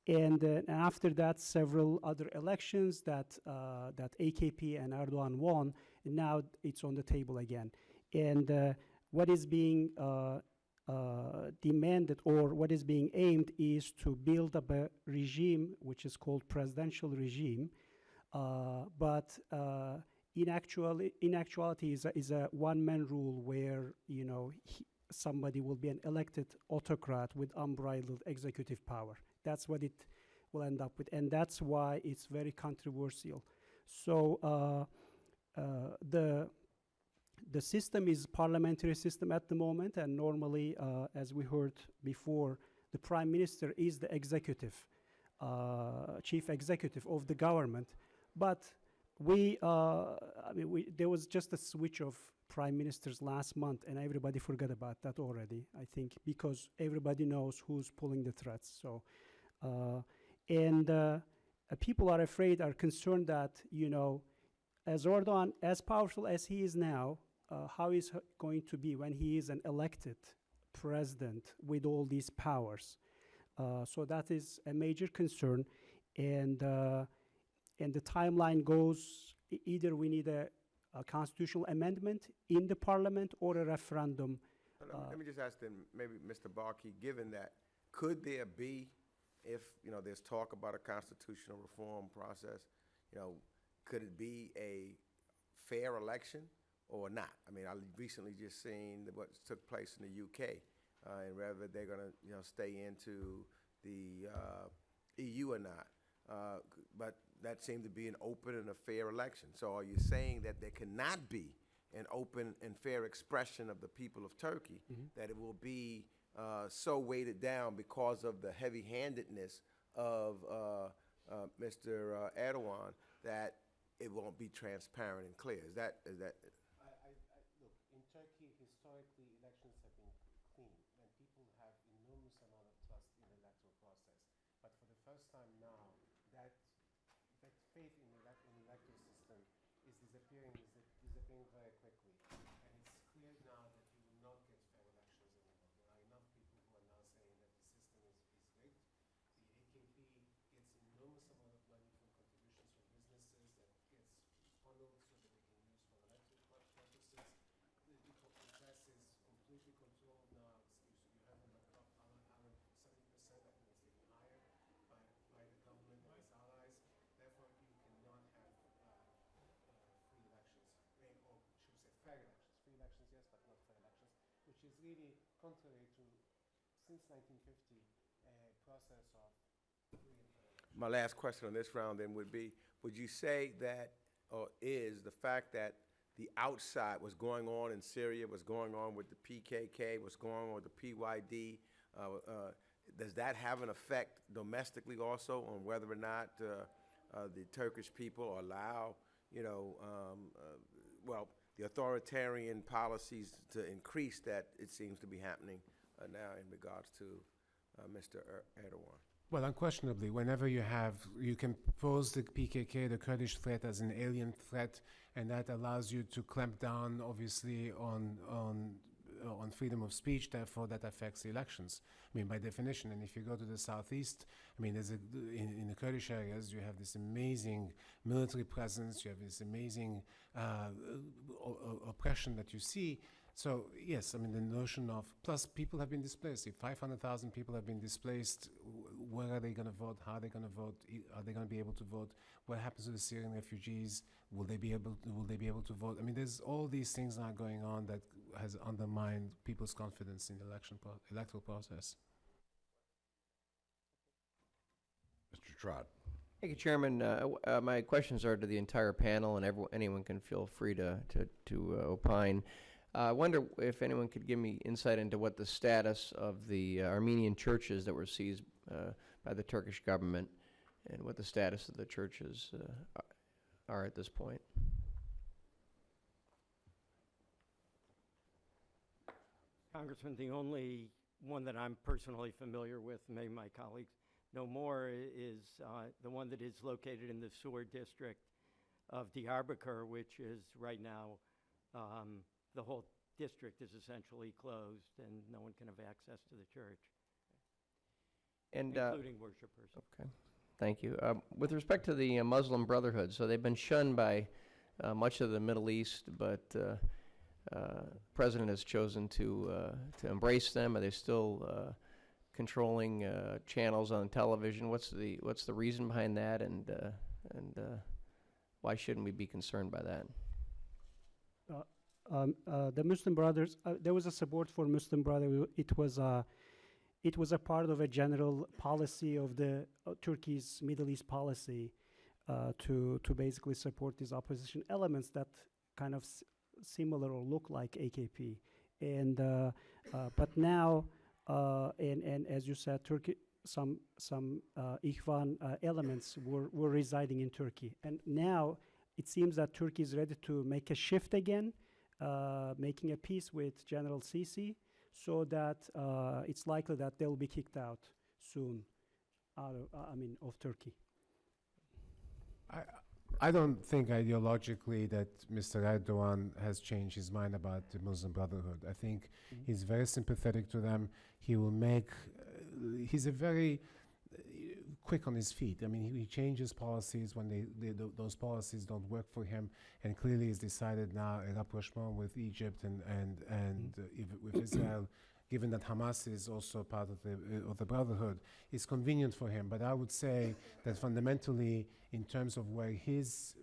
And after that, several other elections that AKP and Erdogan won, and now it's on the table again. And what is being demanded, or what is being aimed, is to build up a regime which is called presidential regime, but in actuality is a one-man rule where, you know, somebody will be an elected autocrat with unbridled executive power. That's what it will end up with, and that's why it's very controversial. So the system is parliamentary system at the moment, and normally, as we heard before, the prime minister is the executive, chief executive of the government. But there was just a switch of prime ministers last month, and everybody forgot about that already, I think, because everybody knows who's pulling the threads. So, people are afraid, are concerned that, as Erdogan, as powerful as he is now, how is he going to be when he is an elected president with all these powers? So that is a major concern, and the timeline goes, either we need a constitutional amendment in the parliament or a referendum. Let me just ask then, maybe Mr. Barkey, given that, could there be, if, there's talk about a constitutional reform process, could it be a fair election or not? I mean, I recently just seen what took place in the UK, and whether they're going to, stay into the EU or not. But that seemed to be an open and a fair election. So are you saying that there cannot be an open and fair expression of the people of Turkey, that it will be so weighted down because of the heavy-handedness of Mr. Erdogan, that it won't be transparent and clear? Is that? Look, in Turkey, historically, elections have been clean, and people have enormous amount of trust in the electoral process. But for the first time now, that faith in the electoral system is disappearing very quickly. And it's clear now that you will not get fair elections anymore. There are enough people who are now saying that the system is rigged. The AKP gets enormous amount of money from contributions from businesses that gets funneled so that they can use for electoral purposes. The press is completely controlled now. You have a top 70%, I think it's even higher, by the government and its allies. Therefore, you cannot have free elections, or should we say fair elections. Free elections, yes, but not fair elections, which is really contrary to, since 1950, a process of free and fair elections. My last question on this round then would be, would you say that, or is the fact that the outside, what's going on in Syria, what's going on with the PKK, what's going on with the PYD, does that have an effect domestically also on whether or not the Turkish people allow, the authoritarian policies to increase that it seems to be happening now in regards to Mr. Erdogan? Well, unquestionably, whenever you can pose the PKK, the Kurdish threat, as an alien threat, and that allows you to clamp down, obviously, on freedom of speech. Therefore, that affects the elections. I mean, by definition. And if you go to the southeast, I mean, in the Kurdish areas, you have this amazing military presence. You have this amazing oppression that you see. So yes, I mean, the notion of, plus people have been displaced. If 500,000 people have been displaced, where are they going to vote? How are they going to vote? Are they going to be able to vote? What happens to the Syrian refugees? Will they be able to vote? I mean, there's all these things now going on that has undermined people's confidence in the electoral process. Mr. Trott. Thank you, Chairman. My questions are to the entire panel, and anyone can feel free to opine. I wonder if anyone could give me insight into what the status of the Armenian churches that were seized by the Turkish government, and what the status of the churches are at this point. Congressman, the only one that I'm personally familiar with, maybe my colleagues know more, is the one that is located in the Sur district of Diyarbakir, which is right now the whole district is essentially closed, and no one can have access to the church, including worshipers. Okay, thank you. With respect to the Muslim Brotherhood, so they've been shunned by much of the Middle East, but the president has chosen to embrace them. Are they still controlling channels on television? What's the reason behind that, and why shouldn't we be concerned by that? The Muslim Brothers, there was a support for Muslim Brotherhood. It was a part of a general policy of the Turkey's Middle East policy to basically support these opposition elements that kind of similar or look like AKP. And but now, and as you said, Turkey, some Ikhwan elements were residing in Turkey, and now it seems that Turkey is ready to make a shift again, making a peace with General Sisi, so that it's likely that they'll be kicked out soon, of Turkey. I don't think ideologically that Mr. Erdogan has changed his mind about the Muslim Brotherhood. I think he's very sympathetic to them. He will make, he's a very quick on his feet. I mean, he changes policies when those policies don't work for him, and clearly he's decided now a rapprochement with Egypt and with Israel, given that Hamas is also part of the Brotherhood, is convenient for him. But I would say that fundamentally, in terms of where his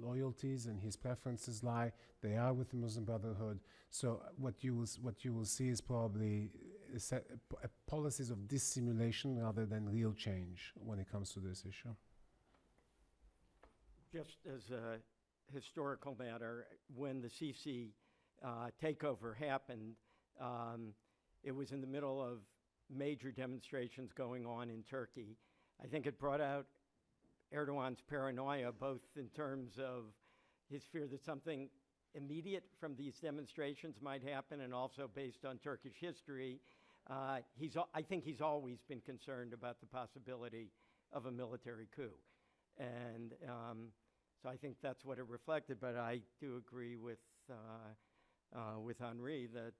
loyalties and his preferences lie, they are with the Muslim Brotherhood. So what you will see is probably policies of dissimulation rather than real change when it comes to this issue. Just as a historical matter, when the Sisi takeover happened, it was in the middle of major demonstrations going on in Turkey. I think it brought out Erdogan's paranoia, both in terms of his fear that something immediate from these demonstrations might happen, and also based on Turkish history. I think he's always been concerned about the possibility of a military coup. And so I think that's what it reflected, but I do agree with Henri that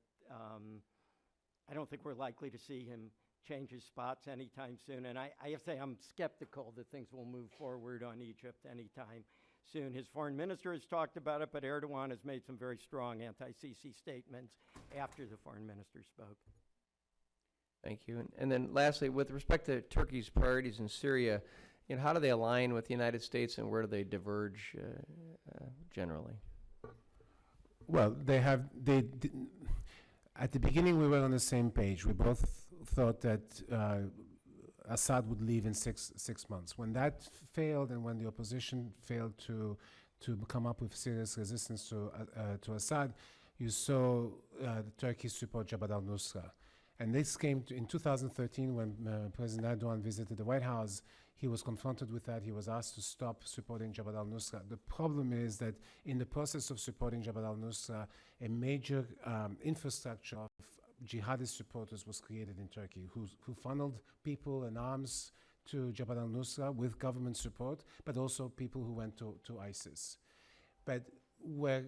I don't think we're likely to see him change his spots anytime soon. And I have to say, I'm skeptical that things will move forward on Egypt anytime soon. His foreign minister has talked about it, but Erdogan has made some very strong anti-Sisi statements after the foreign minister spoke. Thank you. And then lastly, with respect to Turkey's priorities in Syria, how do they align with the United States, and where do they diverge generally? Well, at the beginning, we were on the same page. We both thought that Assad would leave in six months. When that failed, and when the opposition failed to come up with serious resistance to Assad, you saw Turkey support Jabhat al-Nusra. And this came in 2013 when President Erdogan visited the White House. He was confronted with that. He was asked to stop supporting Jabhat al-Nusra. The problem is that in the process of supporting Jabhat al-Nusra, a major infrastructure of jihadist supporters was created in Turkey, who funneled people and arms to Jabhat al-Nusra with government support, but also people who went to ISIS. But where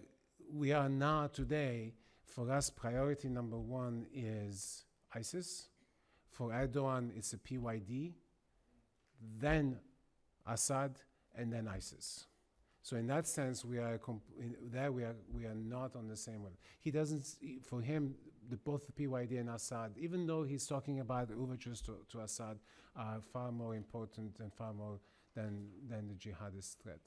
we are now today, for us, priority number one is ISIS. For Erdogan, it's a PYD, then Assad, and then ISIS. So in that sense, we are not on the same level. He doesn't. For him, both the PYD and Assad, even though he's talking about the overtures to Assad, are far more important and far more than the jihadist threat.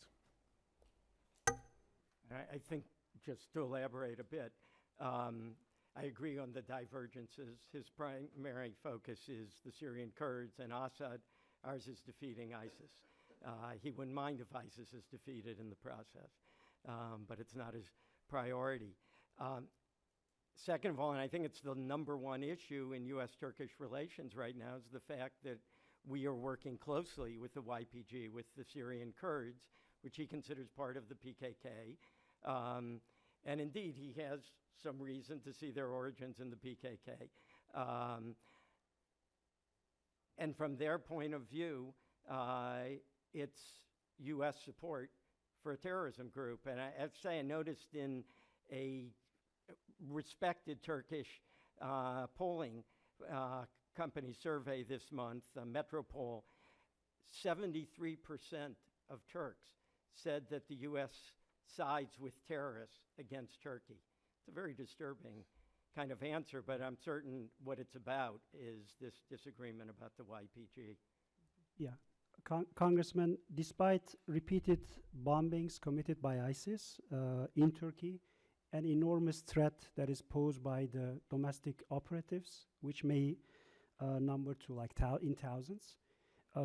I think, just to elaborate a bit, I agree on the divergences. His primary focus is the Syrian Kurds and Assad. Ours is defeating ISIS. He wouldn't mind if ISIS is defeated in the process, but it's not his priority. Second of all, and I think it's the number one issue in U.S.-Turkish relations right now, is the fact that we are working closely with the YPG, with the Syrian Kurds, which he considers part of the PKK. And indeed, he has some reason to see their origins in the PKK. And from their point of view, it's U.S. support for a terrorism group. And I have to say, I noticed in a respected Turkish polling company survey this month, Metropol, 73% of Turks said that the U.S. sides with terrorists against Turkey. It's a very disturbing kind of answer, but I'm certain what it's about is this disagreement about the YPG. Yeah. Congressman, despite repeated bombings committed by ISIS in Turkey, an enormous threat that is posed by the domestic operatives, which may number to like in thousands.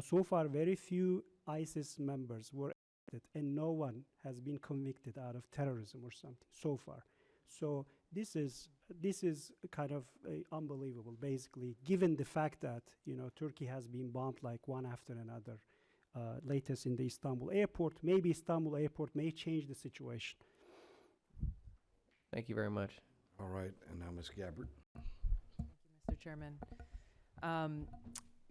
So far, very few ISIS members were arrested, and no one has been convicted out of terrorism or something so far. So this is kind of unbelievable, basically, given the fact that Turkey has been bombed like one after another. Latest in the Istanbul airport. Maybe Istanbul airport may change the situation. Thank you very much. All right, and now Ms. Gabbard. Mr. Chairman.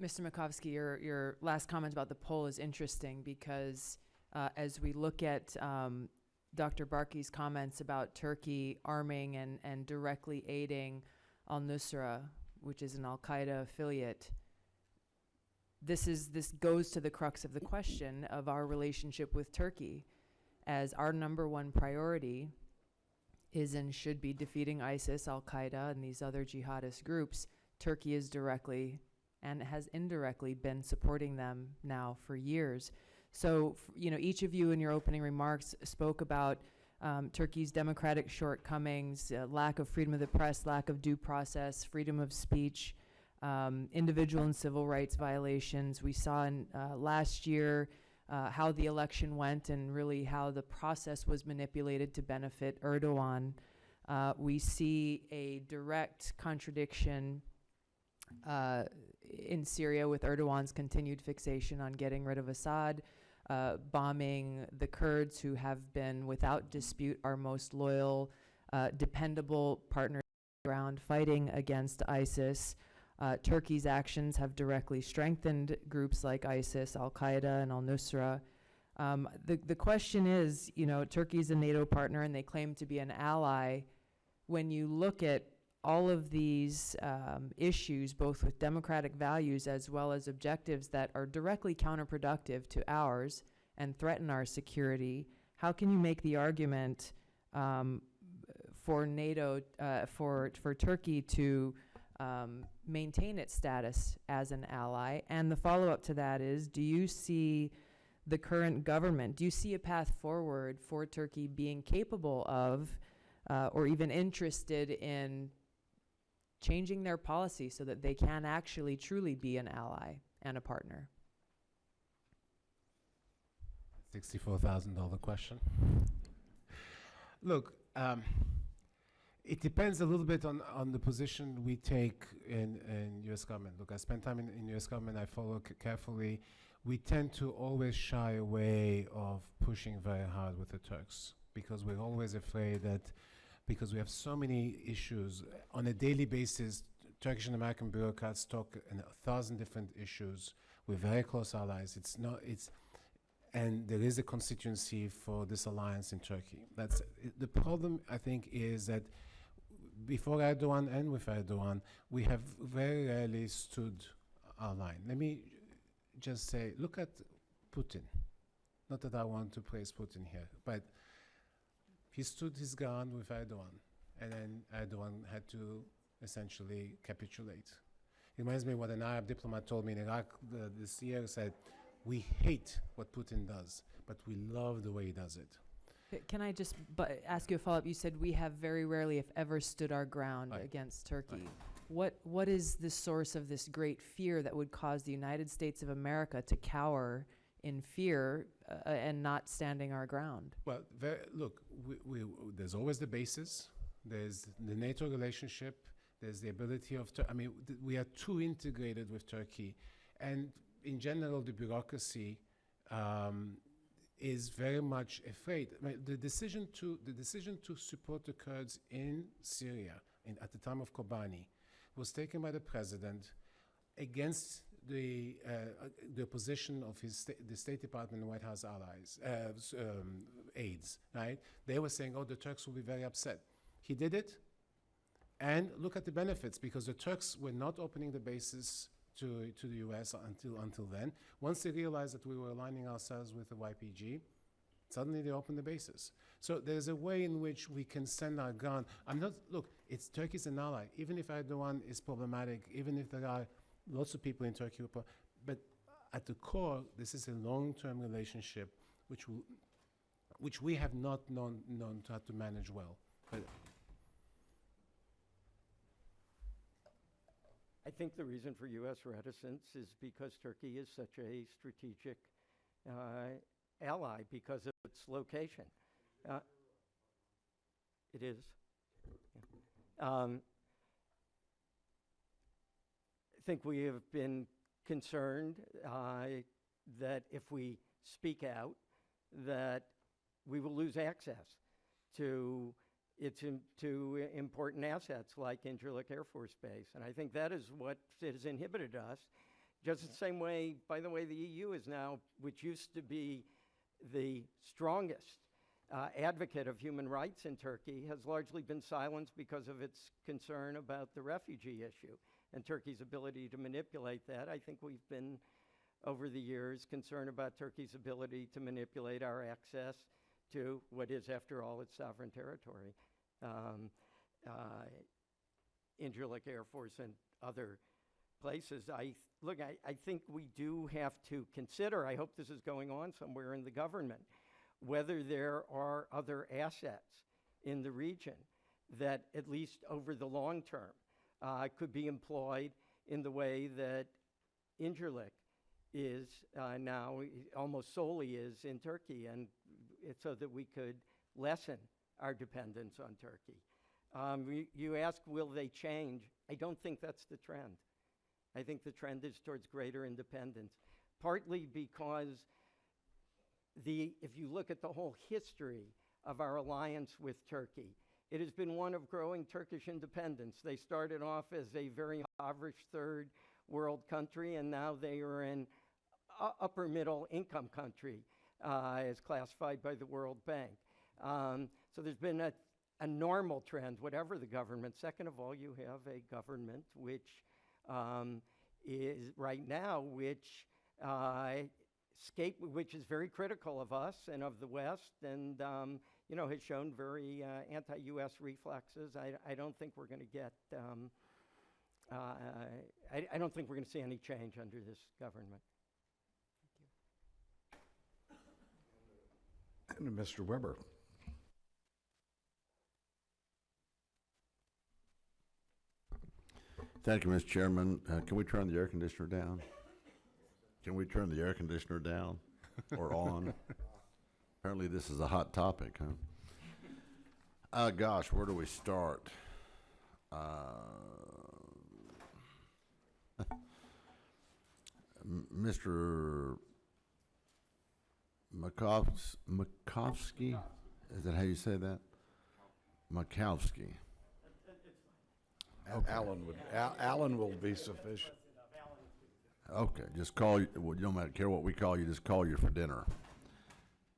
Mr. Makovsky, your last comment about the poll is interesting because as we look at Dr. Barkey's comments about Turkey arming and directly aiding al-Nusra, which is an al-Qaeda affiliate, this goes to the crux of the question of our relationship with Turkey, as our #1 priority is and should be defeating ISIS, al-Qaeda, and these other jihadist groups. Turkey is directly and has indirectly been supporting them now for years. So, each of you in your opening remarks spoke about Turkey's democratic shortcomings, lack of freedom of the press, lack of due process, freedom of speech, individual and civil rights violations. We saw in last year how the election went and really how the process was manipulated to benefit Erdogan. We see a direct contradiction in Syria with Erdogan's continued fixation on getting rid of Assad, bombing the Kurds, who have been, without dispute, our most loyal, dependable partner on the ground fighting against ISIS. Turkey's actions have directly strengthened groups like ISIS, al-Qaeda, and al-Nusra. The question is, Turkey's a NATO partner and they claim to be an ally. When you look at all of these issues, both with democratic values as well as objectives that are directly counterproductive to ours and threaten our security, how can you make the argument for NATO, for Turkey to maintain its status as an ally? And the follow-up to that is, do you see the current government, do you see a path forward for Turkey being capable of or even interested in changing their policy so that they can actually truly be an ally and a partner? $64,000 question. Look, it depends a little bit on the position we take in U.S. government. Look, I spent time in U.S. government. I follow carefully. We tend to always shy away of pushing very hard with the Turks because we're always afraid that because we have so many issues on a daily basis. Turkish and American bureaucrats talk on 1,000 different issues. We're very close allies. And there is a constituency for this alliance in Turkey. That's the problem. I think is that before Erdogan and with Erdogan, we have very rarely stood our line. Let me just say, look at Putin. Not that I want to praise Putin here, but he stood his ground with Erdogan, and then Erdogan had to essentially capitulate. It reminds me what an Arab diplomat told me in Iraq this year, said, we hate what Putin does, but we love the way he does it. Can I just ask you a follow-up? You said we have very rarely, if ever, stood our ground against Turkey. What is the source of this great fear that would cause the United States of America to cower in fear and not standing our ground? Well, look, there's always the basis. There's the NATO relationship. There's the ability of we are too integrated with Turkey. And in general, the bureaucracy is very much afraid. The decision to support the Kurds in Syria at the time of Kobani was taken by the president against the position of the State Department and White House allies, aides. Right? They were saying, "Oh, the Turks will be very upset." He did it, and look at the benefits, because the Turks were not opening the bases to the U.S. until then. Once they realized that we were aligning ourselves with the YPG, suddenly they opened the bases. So there's a way in which we can send our gun. Turkey's an ally. Even if Erdogan is problematic, even if there are lots of people in Turkey, but at the core, this is a long-term relationship which we have not known how to manage well. I think the reason for U.S. reticence is because Turkey is such a strategic ally because of its location. It is. Yeah. I think we have been concerned that if we speak out, that we will lose access to to important assets like Incirlik Air Force Base. And I think that is what has inhibited us. Just the same way, by the way, the EU is now, which used to be the strongest advocate of human rights in Turkey, has largely been silenced because of its concern about the refugee issue and Turkey's ability to manipulate that. I think we've been, over the years, concerned about Turkey's ability to manipulate our access to what is, after all, its sovereign territory. Incirlik Air Force and other places. I think we do have to consider, I hope this is going on somewhere in the government, whether there are other assets in the region that, at least over the long term, could be employed in the way that Incirlik is now, almost solely is in Turkey, and it's so that we could lessen our dependence on Turkey. You ask, will they change? I don't think that's the trend. I think the trend is towards greater independence, partly because if you look at the whole history of our alliance with Turkey, it has been one of growing Turkish independence. They started off as a very impoverished third world country, and now they are an upper middle income country, as classified by the World Bank. So there's been a normal trend, whatever the government. Second of all, you have a government which is right now, which is very critical of us and of the West, and has shown very anti-U.S. reflexes. I don't think we're going to get. I don't think we're going to see any change under this government. And Mr. Weber. Thank you, Mr. Chairman. Can we turn the air conditioner down? Can we turn the air conditioner down or on? Apparently this is a hot topic, huh? Gosh, where do we start? Mr. Makovsky, is that how you say that? Makovsky. Okay. Alan will be sufficient. Okay, just call you. Well, you don't care what we call you. Just call you for dinner.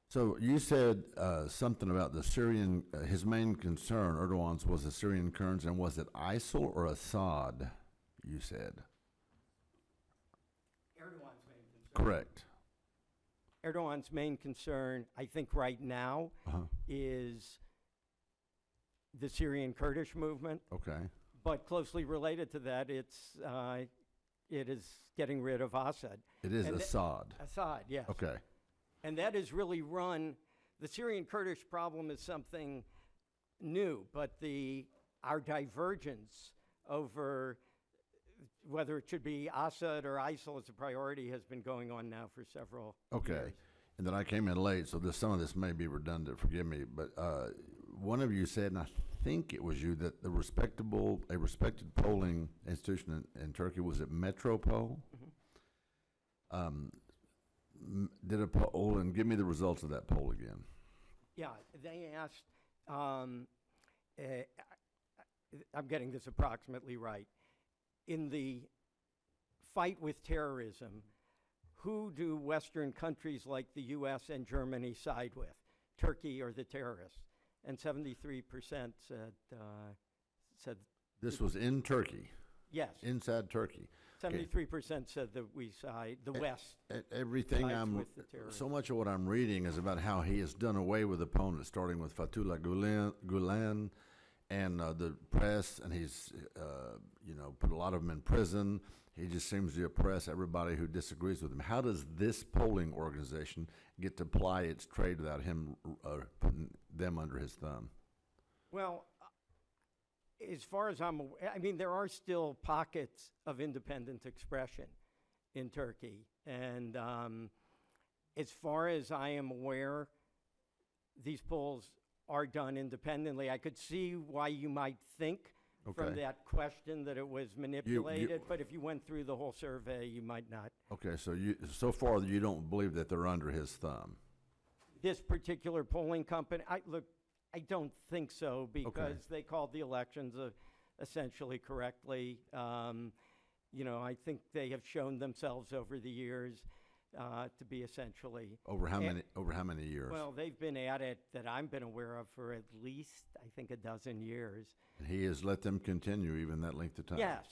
So you said something about the Syrian. His main concern, Erdogan's, was the Syrian Kurds, and was it ISIL or Assad? You said. Erdogan's main concern. Correct. Erdogan's main concern, I think, right now, is the Syrian Kurdish movement. Okay. But closely related to that, it is getting rid of Assad. It is Assad. Assad, yes. Okay. And that is really run, the Syrian Kurdish problem is something new, but our divergence over whether it should be Assad or ISIL as a priority has been going on now for several years. And then I came in late, so some of this may be redundant, forgive me, but one of you said, and I think it was you, that a respected polling institution in Turkey, was it Metropole? Did a poll, and give me the results of that poll again. Yeah, they asked, I'm getting this approximately right, in the fight with terrorism, who do Western countries like the U.S. and Germany side with, Turkey or the terrorists? And 73% said This was in Turkey? Yes. Inside Turkey? 73% said that we side, the West. Everything sides with the terrorists. so much of what I'm reading is about how he has done away with opponents, starting with Fethullah Gulen and the press, and he's put a lot of them in prison. He just seems to oppress everybody who disagrees with him. How does this polling organization get to ply its trade without him putting them under his thumb? Well, as far as I'm aware, I mean, there are still pockets of independent expression in Turkey. And as far as I am aware, these polls are done independently. I could see why you might think from Okay. that question that it was manipulated, but if you went through the whole survey, you might not. Okay, so so far you don't believe that they're under his thumb? This particular polling company, I don't think so, because they called the elections essentially correctly. You know, I think they have shown themselves over the years to be essentially. Over how many years? Well, they've been at it that I've been aware of for at least, I think, a dozen years. And he has let them continue even that length of time? Yes.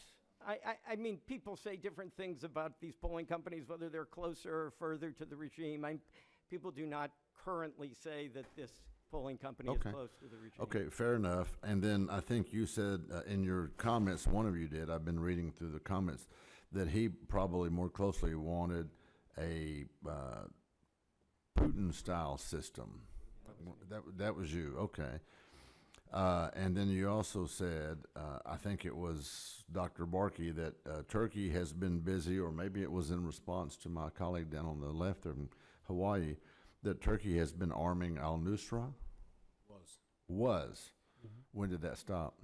I mean, people say different things about these polling companies, whether they're closer or further to the regime. People do not currently say that this polling company is close to the regime. Okay, fair enough. And then I think you said in your comments, one of you did, I've been reading through the comments, that he probably more closely wanted a Putin-style system. That was you, okay. And then you also said, I think it was Dr. Barkey, that Turkey has been busy, or maybe it was in response to my colleague down on the left there in Hawaii, that Turkey has been arming al-Nusra? Was. When did that stop?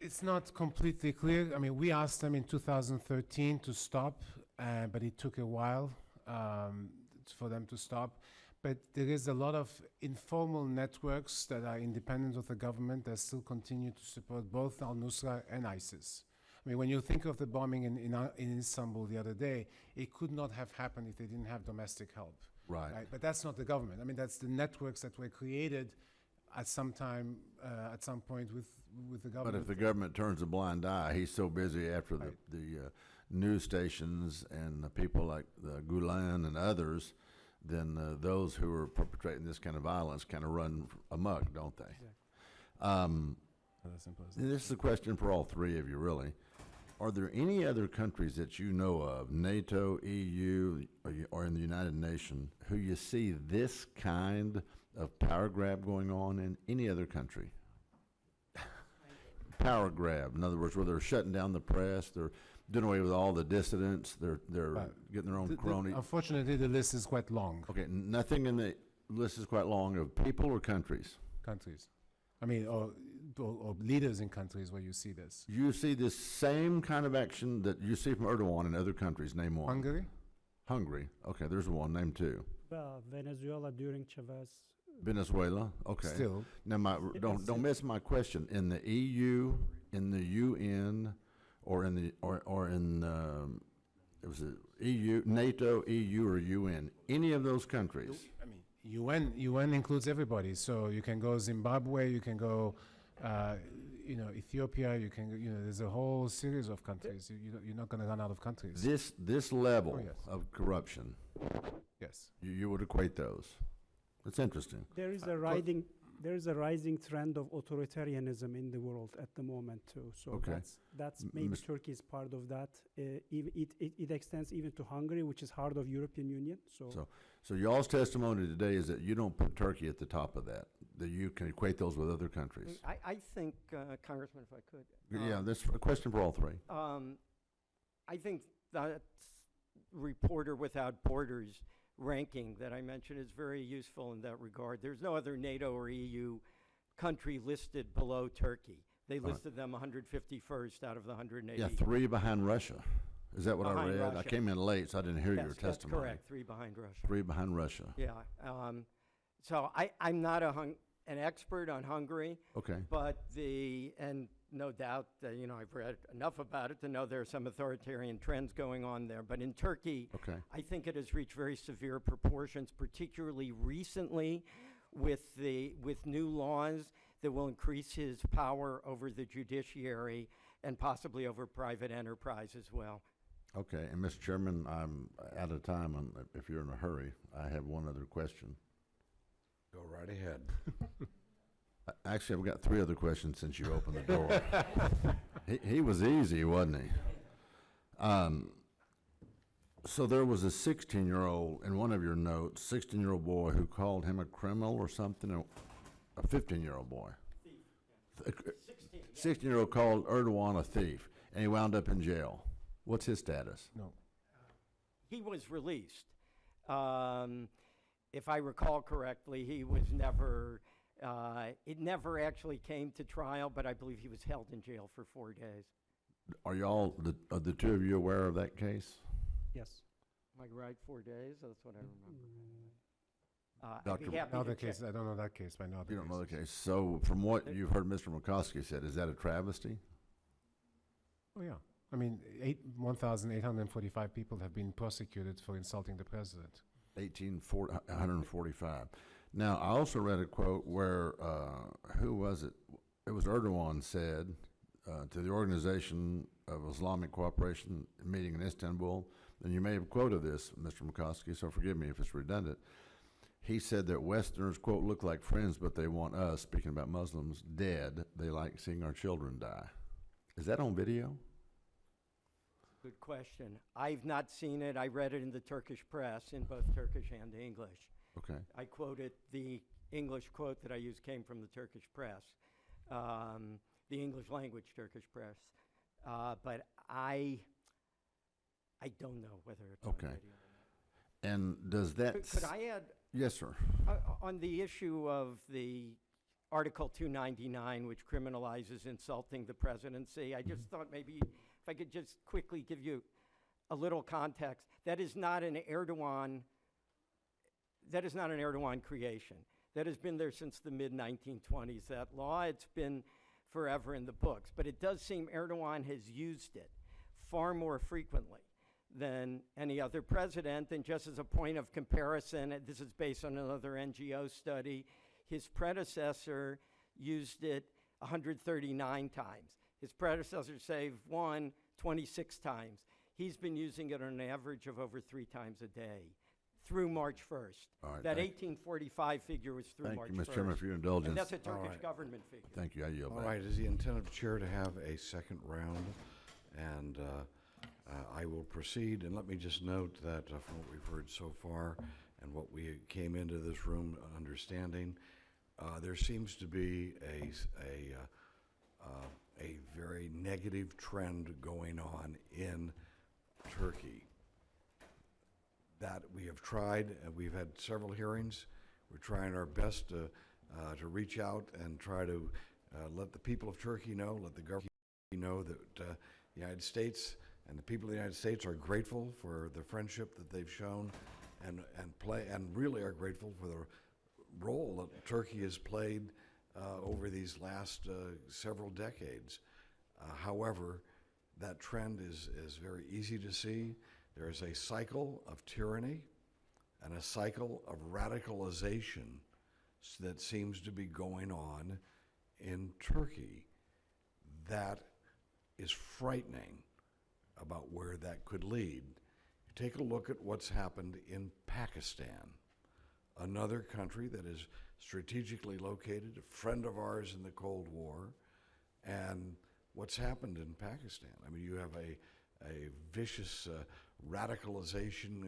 It's not completely clear. I mean, we asked them in 2013 to stop, but it took a while for them to stop. But there is a lot of informal networks that are independent of the government that still continue to support both al-Nusra and ISIS. I mean, when you think of the bombing in Istanbul the other day, it could not have happened if they didn't have domestic help. Right. But that's not the government. I mean, that's the networks that were created at some time, at some point with the government. But if the government turns a blind eye, he's so busy after Right. the news stations and the people like the Gulen and others, then those who are perpetrating this kind of violence kind of run amok, don't they? Exactly. As simple as that. This is a question for all three of you, really. Are there any other countries that you know of, NATO, EU, or in the United Nations, who you see this kind of power grab going on in any other country? Power grab, in other words, where they're shutting down the press, they're doing away with all the dissidents, they're getting their own crony. Unfortunately, the list is quite long. Okay, nothing in the list is quite long of people or countries. Countries. I mean, or leaders in countries where you see this. You see this same kind of action that you see from Erdogan in other countries. Name one. Hungary? Hungary. Okay, there's one. Name two. Venezuela during Chavez. Venezuela. Okay. Still. Now, don't miss my question. In the EU, in the UN, or in the it was the EU, NATO, EU, or UN. Any of those countries. I mean, UN includes everybody. So you can go Zimbabwe, you can go, Ethiopia. You can, there's a whole series of countries. You're not going to run out of countries. This level Oh, yes. of corruption, Yes. you would equate those. It's interesting. There is a rising trend of authoritarianism in the world at the moment too. So Okay. that's maybe Mr. Turkey is part of that. It extends even to Hungary, which is heart of European Union. So y'all's testimony today is that you don't put Turkey at the top of that, that you can equate those with other countries. I think, Congressman, if I could. Yeah, that's a question for all three. I think that Reporter Without Borders ranking that I mentioned is very useful in that regard. There's no other NATO or EU country listed below Turkey. They listed them 151st out of the 180. Yeah, 3 behind Russia. Is that what I Behind read? I Russia. came in late, so I didn't hear your That's testimony. correct, 3 behind Russia. 3 behind Russia. Yeah. So I'm not an expert on Hungary, Okay. but and no doubt, I've read enough about it to know there are some authoritarian trends going on there. But in Turkey, Okay. I think it has reached very severe proportions, particularly recently with new laws that will increase his power over the judiciary and possibly over private enterprise as well. Okay, and Mr. Chairman, I'm out of time, and if you're in a hurry, I have one other question. Go right ahead. Actually, I've got 3 other questions since you opened the door. He was easy, wasn't he? So there was a 16-year-old, in one of your notes, 16-year-old boy who called him a criminal or something. A 15-year-old boy. Thief, yeah. 16. 16-year-old called Erdogan a thief, and he wound up in jail. What's his status? No. He was released. If I recall correctly, he was never, it never actually came to trial, but I believe he was held in jail for 4 days. Are y'all, are the two of you aware of that case? Yes. Am I right, 4 days? That's what I remember. I'd Dr. be happy Another to check. case, I don't know that case, but I know other You don't know the cases. case. So from what you've heard Mr. Makovsky said, is that a travesty? Oh, yeah. I mean, 1,845 people have been prosecuted for insulting the president. 145. Now, I also read a quote where, who was it? It was Erdogan said to the Organization of Islamic Cooperation meeting in Istanbul, and you may have quoted this, Mr. Makovsky, so forgive me if it's redundant. He said that Westerners, quote, look like friends, but they want us, speaking about Muslims, dead. They like seeing our children die. Is that on video? Good question. I've not seen it. I read it in the Turkish press, in both Turkish and English. Okay. I quoted the English quote that I used came from the Turkish press, the English language Turkish press. But I don't know whether it's Okay. on video. And does that... Could I add, Yes, sir. on the issue of the Article 299, which criminalizes insulting the presidency, I just thought maybe if I could just quickly give you a little context. That is not an Erdogan creation. That has been there since the mid-1920s, that law. It's been forever in the books. But it does seem Erdogan has used it far more frequently than any other president. And just as a point of comparison, and this is based on another NGO study, his predecessor used it 139 times. His predecessor saved 26 times. He's been using it on an average of over 3 times a day through March 1st. All right, That thank- 1845 figure was through Thank March you, 1st. Mr. Chairman, for your indulgence. And that's a All Turkish right. government figure. Thank you. I yield All back. right, is the intent of the chair to have a second round? And I will proceed, and let me just note that from what we've heard so far and what we came into this room understanding, there seems to be a very negative trend going on in Turkey that we have tried, and we've had several hearings. We're trying our best to reach out and try to let the people of Turkey know, let the government know that the United States and the people of the United States are grateful for the friendship that they've shown and really are grateful for the role that Turkey has played over these last several decades. However, that trend is very easy to see. There is a cycle of tyranny and a cycle of radicalization that seems to be going on in Turkey that is frightening about where that could lead. Take a look at what's happened in Pakistan, another country that is strategically located, a friend of ours in the Cold War, and what's happened in Pakistan. I mean, you have a vicious radicalization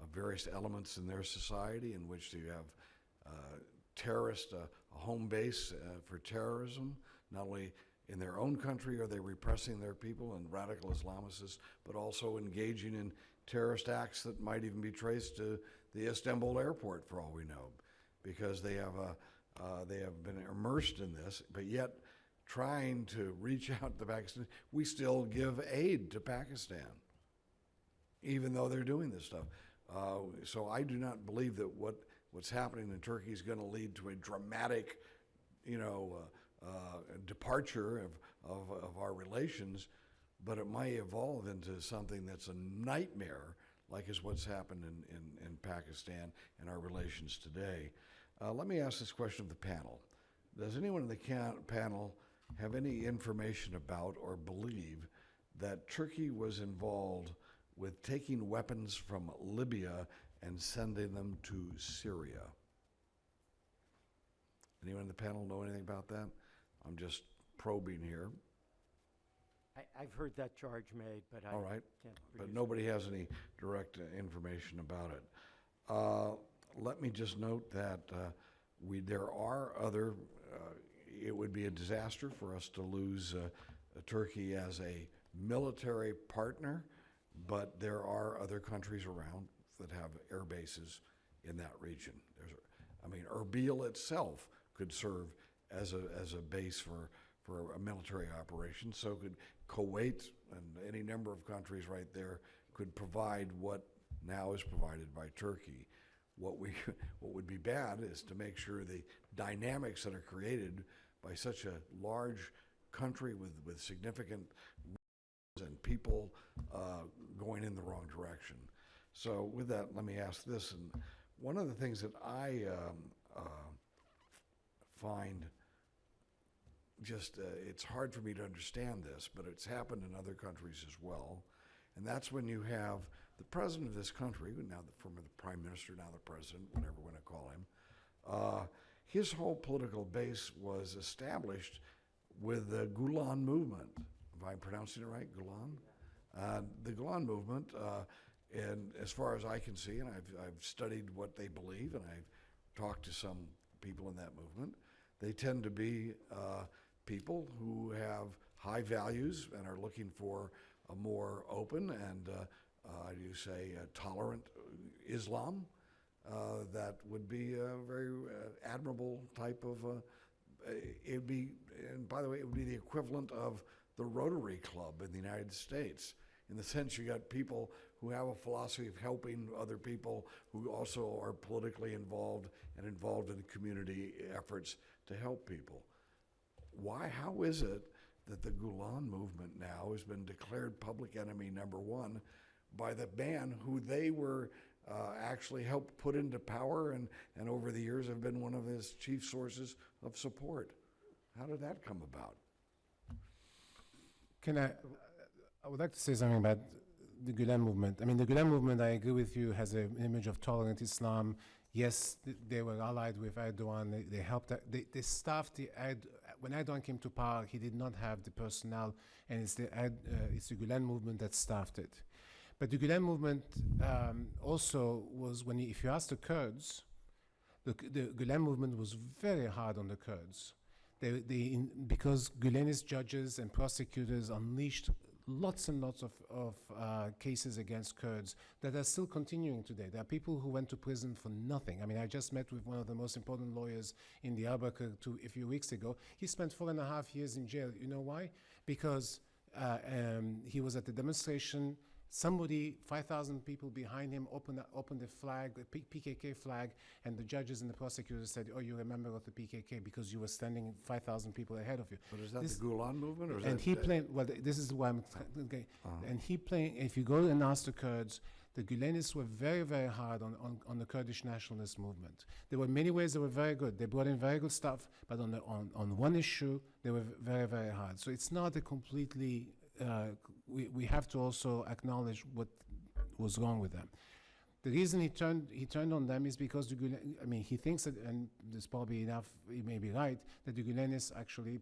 of various elements in their society in which you have terrorists, a home base for terrorism. Not only in their own country are they repressing their people and radical Islamists, but also engaging in terrorist acts that might even be traced to the Istanbul airport, for all we know, because they have been immersed in this, but yet trying to reach out to Pakistan. We still give aid to Pakistan, even though they're doing this stuff. So I do not believe that what's happening in Turkey is going to lead to a dramatic, departure of our relations, but it might evolve into something that's a nightmare, like is what's happened in Pakistan and our relations today. Let me ask this question of the panel. Does anyone in the panel have any information about or believe that Turkey was involved with taking weapons from Libya and sending them to Syria? Anyone in the panel know anything about that? I'm just probing here. I've heard that charge made, but I All right, can't but produce nobody has any direct information about it. Let me just note that There are other, it would be a disaster for us to lose Turkey as a military partner, but there are other countries around that have air bases in that region. Erbil itself could serve as a base for a military operation. So could Kuwait, and any number of countries right there could provide what now is provided by Turkey. What would be bad is to make sure the dynamics that are created by such a large country with significant and people going in the wrong direction. So with that, let me ask this. And one of the things that I find just, it's hard for me to understand this, but it's happened in other countries as well. And that's when you have the president of this country, now the former prime minister, now the president, whatever we want to call him, his whole political base was established with the Gulen movement. Am I pronouncing it right, Gulen? The Gulen movement, and as far as I can see, and I've studied what they believe, and I've talked to some people in that movement, they tend to be people who have high values and are looking for a more open and, tolerant Islam that would be a very admirable type of, it'd be, and by the way, it would be the equivalent of the Rotary Club in the United States. In the sense you got people who have a philosophy of helping other people who also are politically involved and involved in community efforts to help people. How is it that the Gulen movement now has been declared public enemy #1 by the man who they were actually helped put into power and over the years have been one of his chief sources of support? How did that come about? I would like to say something about the Gulen movement. I mean, the Gulen movement, I agree with you, has an image of tolerant Islam. Yes, they were allied with Erdogan. They helped. They staffed when Erdogan came to power. He did not have the personnel, and it's the Gulen movement that staffed it. But the Gulen movement also was if you ask the Kurds, the Gulen movement was very hard on the Kurds. Because Gulenist judges and prosecutors unleashed lots and lots of cases against Kurds that are still continuing today. There are people who went to prison for nothing. I mean, I just met with one of the most important lawyers in Diyarbakir a few weeks ago. He spent 4.5 years in jail. You know why? Because he was at the demonstration. 5,000 people behind him opened the flag, the PKK flag, and the judges and the prosecutors said, "Oh, you're a member of the PKK because you were standing 5,000 people ahead of you." But is that the Gulen movement? Or is and that he played, well, this is why I'm, okay. And he played, if you go and ask the Kurds, the Gulenists were very, very hard on the Kurdish nationalist movement. There were many ways they were very good. They brought in very good stuff, but on one issue, they were very, very hard. So it's not a completely, we have to also acknowledge what was wrong with them. The reason he turned on them is because he thinks that, and there's probably enough, he may be right, that the Gulenists actually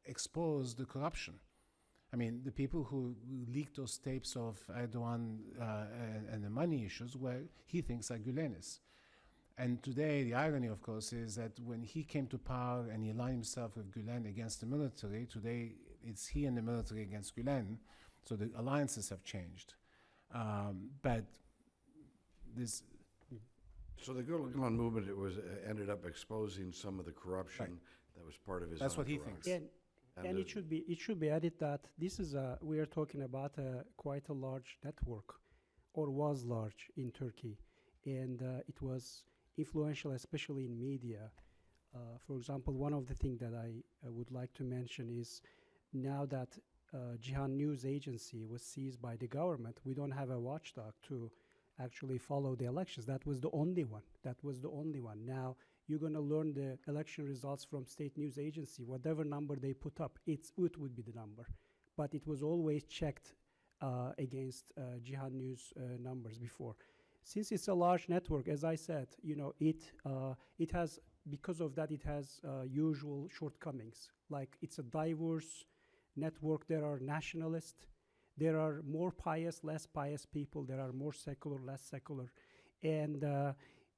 exposed the corruption. I mean, the people who leaked those tapes of Erdogan and the money issues, he thinks are Gulenists. And today, the irony, of course, is that when he came to power and he aligned himself with Gulen against the military, today it's he and the military against Gulen, so the alliances have changed. But this... So the Gulen movement, ended up exposing some of the corruption that was part of his That's what he entourage. thinks. And it should be added that this is we are talking about quite a large network, or was large in Turkey, and it was influential, especially in media. For example, one of the things that I would like to mention is now that Cihan News Agency was seized by the government, we don't have a watchdog to actually follow the elections. That was the only one. Now you're going to learn the election results from State News Agency. Whatever number they put up, it would be the number. But it was always checked against Cihan News numbers before. Since it's a large network, as I said, it has, because of that, it has usual shortcomings. Like, it's a diverse network. There are nationalists. There are more pious, less pious people. There are more secular, less secular. And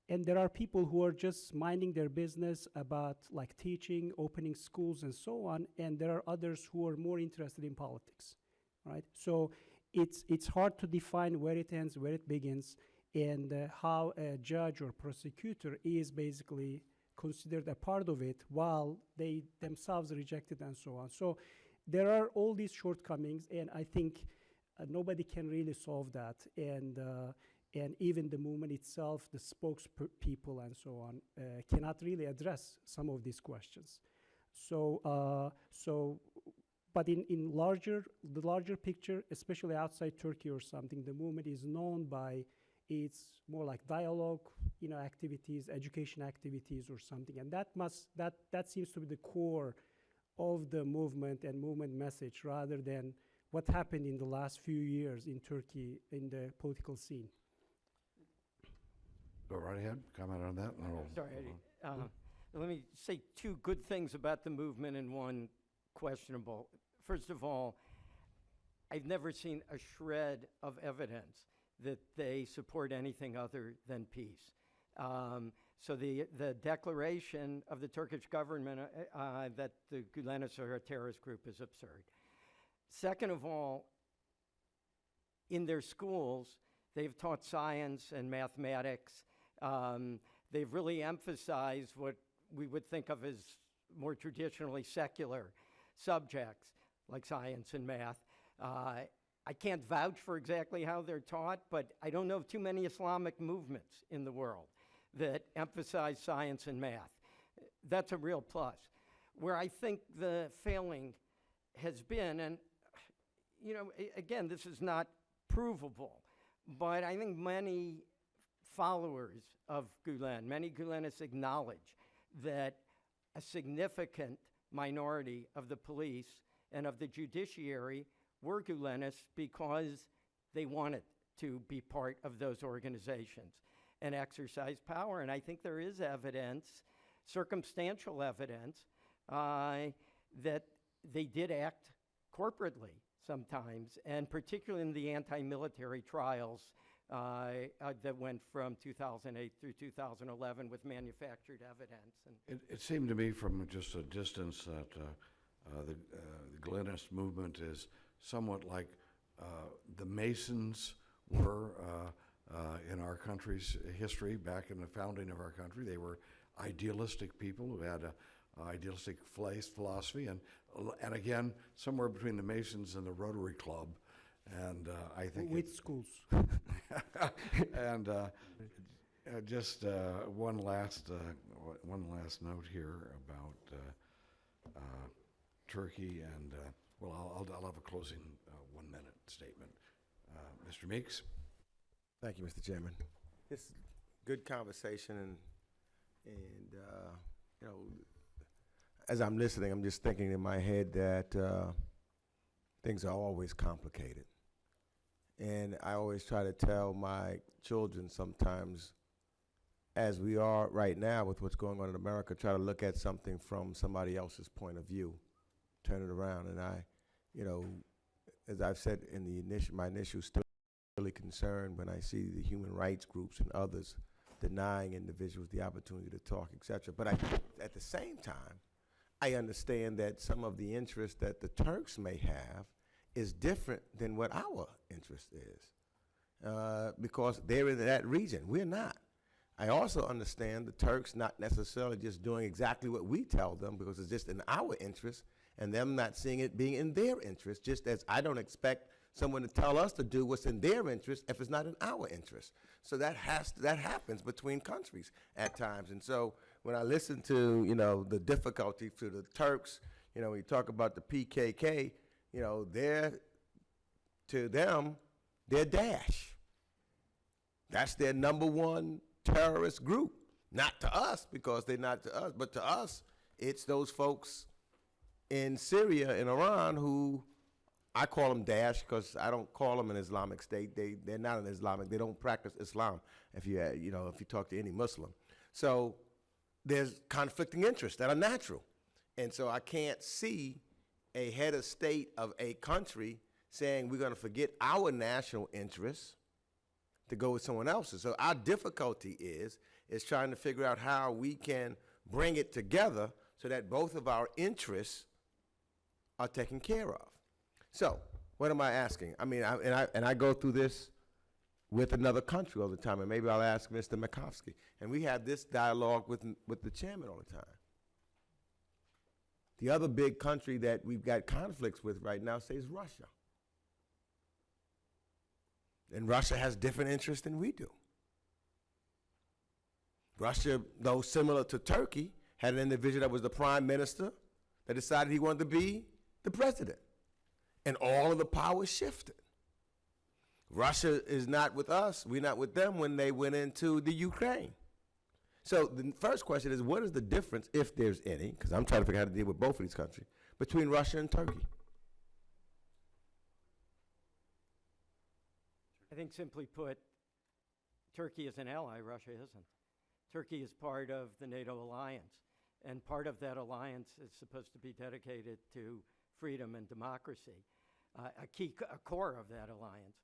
And there are people who are just minding their business about like teaching, opening schools, and so on. And there are others who are more interested in politics, right? So it's hard to define where it ends, where it begins, and how a judge or prosecutor is basically considered a part of it while they themselves reject it and so on. So there are all these shortcomings, and I think nobody can really solve that. And even the movement itself, the spokespeople and so on, cannot really address some of these questions. So, but in the larger picture, especially outside Turkey or something, the movement is known by its more like dialogue, activities, education activities or something, and that seems to be the core of the movement and movement message, rather than what happened in the last few years in Turkey in the political scene. Go right ahead, comment on that. And I'll- Sorry, let me say two good things about the movement and one questionable. First of all, I've never seen a shred of evidence that they support anything other than peace. So the declaration of the Turkish government that the Gülenists are a terrorist group is absurd. Second of all, in their schools, they've taught science and mathematics. They've really emphasized what we would think of as more traditionally secular subjects like science and math. I can't vouch for exactly how they're taught, but I don't know of too many Islamic movements in the world that emphasize science and math. That's a real plus. Where I think the failing has been, and again, this is not provable, but I think many followers of Gülen, many Gülenists acknowledge that a significant minority of the police and of the judiciary were Gülenists because they wanted to be part of those organizations and exercise power. And I think there is evidence, circumstantial evidence, that they did act corporately sometimes, and particularly in the anti-military trials that went from 2008 through 2011 with manufactured evidence. And It seemed to me from just a distance that the Gülenist movement is somewhat like the Masons were in our country's history, back in the founding of our country. They were idealistic people who had an idealistic philosophy, and again, somewhere between the Masons and the Rotary Club. And I think With schools. and just one last note here about Turkey, and I'll have a closing 1 minute statement. Mr. Meeks. Thank you, Mr. Chairman. It's good conversation, and as I'm listening, I'm just thinking in my head that things are always complicated. And I always try to tell my children sometimes, as we are right now with what's going on in America, try to look at something from somebody else's point of view, turn it around. And I, as I've said in my initial still really concerned when I see the human rights groups and others denying individuals the opportunity to talk, et cetera. But at the same time, I understand that some of the interest that the Turks may have is different than what our interest is, because they're in that region. We're not. I also understand the Turks not necessarily just doing exactly what we tell them because it's just in our interest, and them not seeing it being in their interest, just as I don't expect someone to tell us to do what's in their interest if it's not in our interest. So that happens between countries at times. And so when I listen to, the difficulty to the Turks, when you talk about the PKK, to them, they're Daesh. That's their #1 terrorist group. Not to us, because they're not to us, but to us, it's those folks in Syria and Iran who, I call them Daesh because I don't call them an Islamic State. They're not an Islamic. They don't practice Islam. If you talk to any Muslim, so there's conflicting interests that are natural, and so I can't see a head of state of a country saying we're going to forget our national interests to go with someone else's. So our difficulty is is trying to figure out how we can bring it together so that both of our interests are taken care of. So, what am I asking? I mean, I go through this with another country all the time, and maybe I'll ask Mr. Makovsky. And we have this dialogue with the chairman all the time. The other big country that we've got conflicts with right now, say, is Russia. And Russia has different interests than we do. Russia, though similar to Turkey, had an individual that was the prime minister that decided he wanted to be the president. And all of the power shifted. Russia is not with us, we're not with them when they went into the Ukraine. So the first question is, what is the difference, if there's any, because I'm trying to figure out how to deal with both of these countries, between Russia and Turkey? I think simply put, Turkey is an ally, Russia isn't. Turkey is part of the NATO alliance, and part of that alliance is supposed to be dedicated to freedom and democracy, a core of that alliance.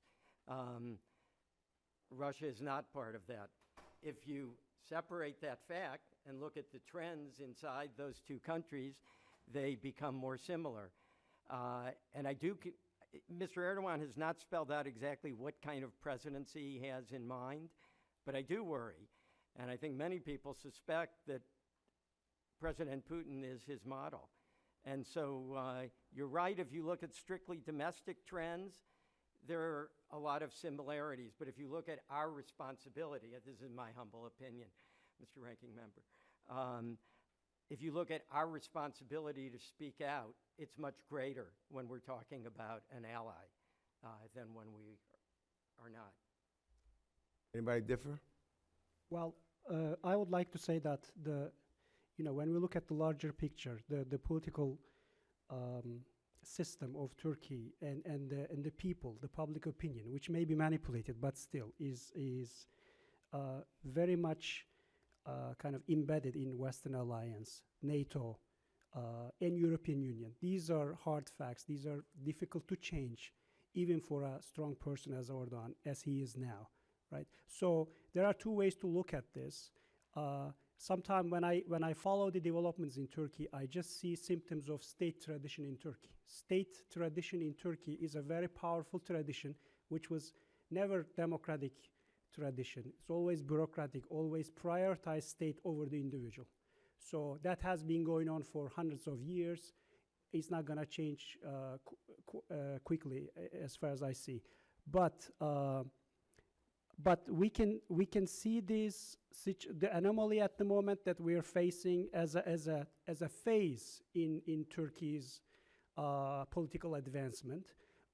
Russia is not part of that. If you separate that fact and look at the trends inside those two countries, they become more similar. And Mr. Erdogan has not spelled out exactly what kind of presidency he has in mind, but I do worry, and I think many people suspect that President Putin is his model. And so you're right, if you look at strictly domestic trends, there are a lot of similarities. But if you look at our responsibility, this is my humble opinion, Mr. Ranking Member, if you look at our responsibility to speak out, it's much greater when we're talking about an ally than when we are not. Anybody differ? Well, I would like to say that when we look at the larger picture, the political system of Turkey and the people, the public opinion, which may be manipulated, but still is very much kind of embedded in Western alliance, NATO, and European Union. These are hard facts. These are difficult to change, even for a strong person as Erdogan, as he is now, right? So there are two ways to look at this. Sometimes when I follow the developments in Turkey, I just see symptoms of state tradition in Turkey. State tradition in Turkey is a very powerful tradition, which was never democratic tradition. It's always bureaucratic, always prioritize state over the individual. So that has been going on for hundreds of years. It's not going to change quickly, as far as I see. But we can see the anomaly at the moment that we are facing as a phase in Turkey's political advancement,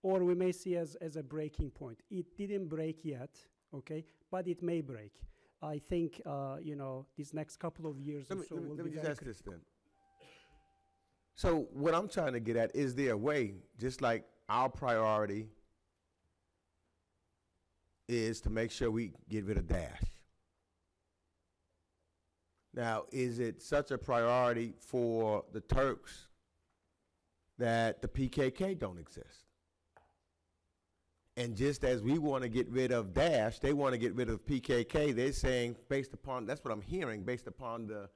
or we may see as a breaking point. It didn't break yet, okay, but it may break. I think these next couple of years or so will be very critical. Let me just ask this then. So what I'm trying to get at, is there a way, just like our priority is to make sure we get rid of Daesh. Now, is it such a priority for the Turks that the PKK don't exist? And just as we want to get rid of Daesh, they want to get rid of PKK. They're saying, based upon, that's what I'm hearing, based upon the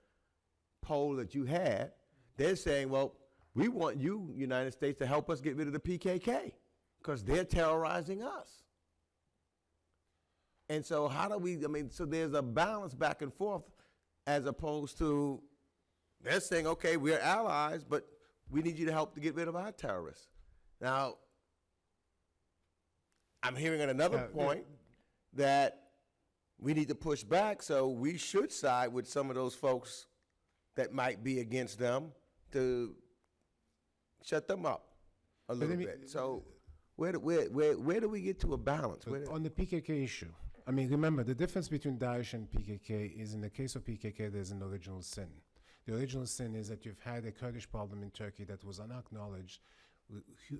poll that you had, they're saying, well, we want you, United States, to help us get rid of the PKK because they're terrorizing us. And so how do we, so there's a balance back and forth, as opposed to, they're saying, okay, we're allies, but we need you to help to get rid of our terrorists. Now, I'm hearing at another point that we need to push back, so we should side with some of those folks that might be against them to shut them up a little bit. So where do we get to a balance? On the PKK issue, remember, the difference between Daesh and PKK is, in the case of PKK, there's an original sin. The original sin is that you've had a Kurdish problem in Turkey that was unacknowledged,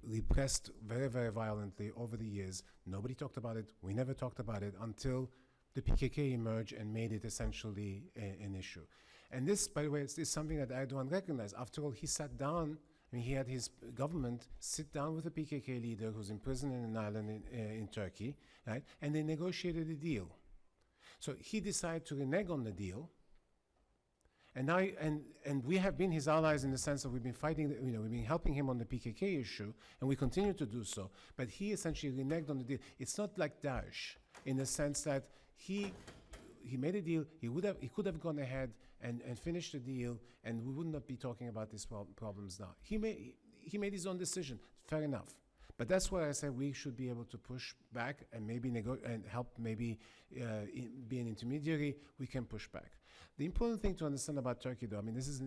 repressed very, very violently over the years. Nobody talked about it. We never talked about it until the PKK emerged and made it essentially an issue. And this, by the way, is something that Erdogan recognized. After all, he sat down, he had his government sit down with a PKK leader who's imprisoned in an island in Turkey, right? And they negotiated a deal. So he decided to renege on the deal. And now, and we have been his allies in the sense that we've been fighting, we've been helping him on the PKK issue, and we continue to do so. But he essentially reneged on the deal. It's not like Daesh, in the sense that he made a deal. He could have gone ahead and finished the deal, and we would not be talking about these problems now. He made his own decision. Fair enough. But that's why I said we should be able to push back and maybe and help maybe be an intermediary. We can push back. The important thing to understand about Turkey, though, I mean, this is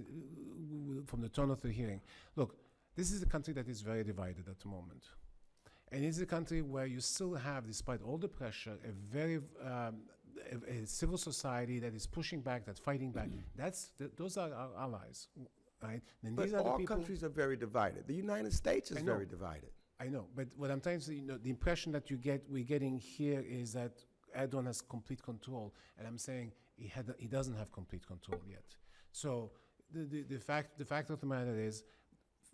from the tone of the hearing. Look, this is a country that is very divided at the moment. And it's a country where you still have, despite all the pressure, a very a civil society that is pushing back, that's fighting back. Those are our allies, right? And But these are the all people. countries are very divided. The United States is I know. very divided. I know, but what I'm trying to say, the impression that we're getting here is that Erdogan has complete control, and I'm saying he doesn't have complete control yet. So the fact of the matter is,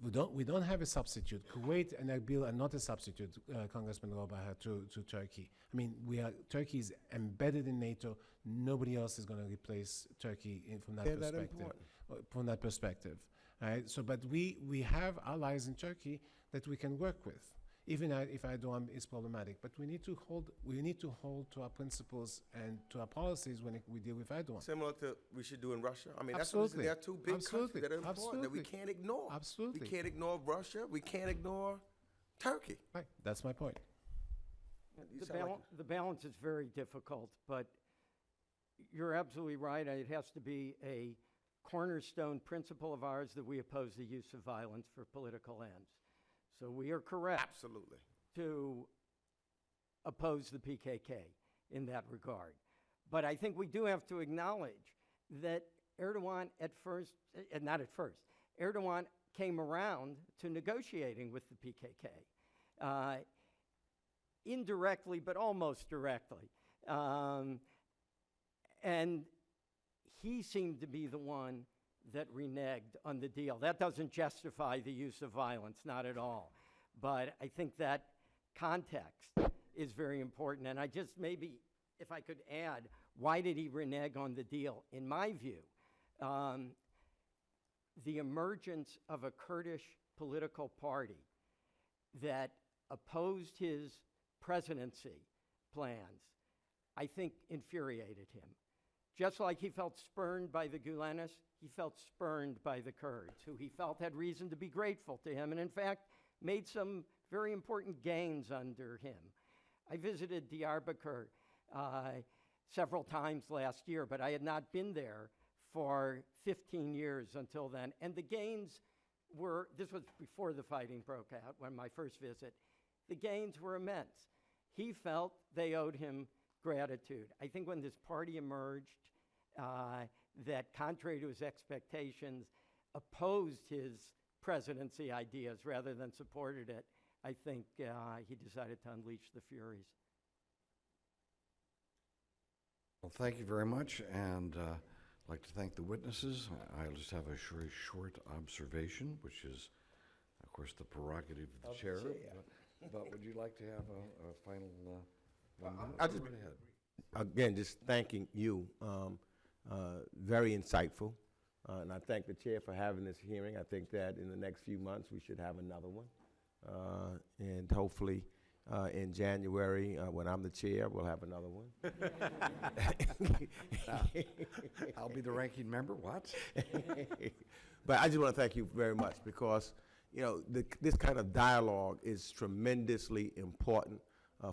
we don't have a substitute. Kuwait and Erbil are not a substitute, Congressman Rohrabacher, to Turkey. I mean, Turkey is embedded in NATO. Nobody else is going to replace Turkey from that They're that perspective. important. From that perspective, right? So, but we have allies in Turkey that we can work with, even if Erdogan is problematic. But we need to hold to our principles and to our policies when we deal with Erdogan. Similar to we should do in Russia. I mean, Absolutely. there are two big Absolutely. countries that are important that we Absolutely. can't ignore. Absolutely. We can't ignore Russia. We can't ignore Turkey. Right. That's my point. You sound like- The balance is very difficult, but you're absolutely right. It has to be a cornerstone principle of ours that we oppose the use of violence for political ends. So we are correct Absolutely. to oppose the PKK in that regard. But I think we do have to acknowledge that Erdogan Erdogan came around to negotiating with the PKK, indirectly, but almost directly. And he seemed to be the one that reneged on the deal. That doesn't justify the use of violence, not at all. But I think that context is very important. And I just maybe, if I could add, why did he renege on the deal? In my view, the emergence of a Kurdish political party that opposed his presidency plans, I think, infuriated him. Just like he felt spurned by the Gulanis, he felt spurned by the Kurds, who he felt had reason to be grateful to him, and in fact, made some very important gains under him. I visited Diyarbakir several times last year, but I had not been there for 15 years until then. And the gains were, this was before the fighting broke out, when my first visit, the gains were immense. He felt they owed him gratitude. I think when this party emerged, that contrary to his expectations, opposed his presidency ideas rather than supported it, I think he decided to unleash the furies. Well, thank you very much, and I'd like to thank the witnesses. I'll just have a very short observation, which is, of course, the prerogative of the chair. But would you like to have a final 1 minute? I just- Go right ahead. Again, just thanking you. Very insightful. And I thank the chair for having this hearing. I think that in the next few months, we should have another one. And hopefully, in January, when I'm the chair, we'll have another one. I'll be the ranking member, what? But I just want to thank you very much because, this kind of dialogue is tremendously important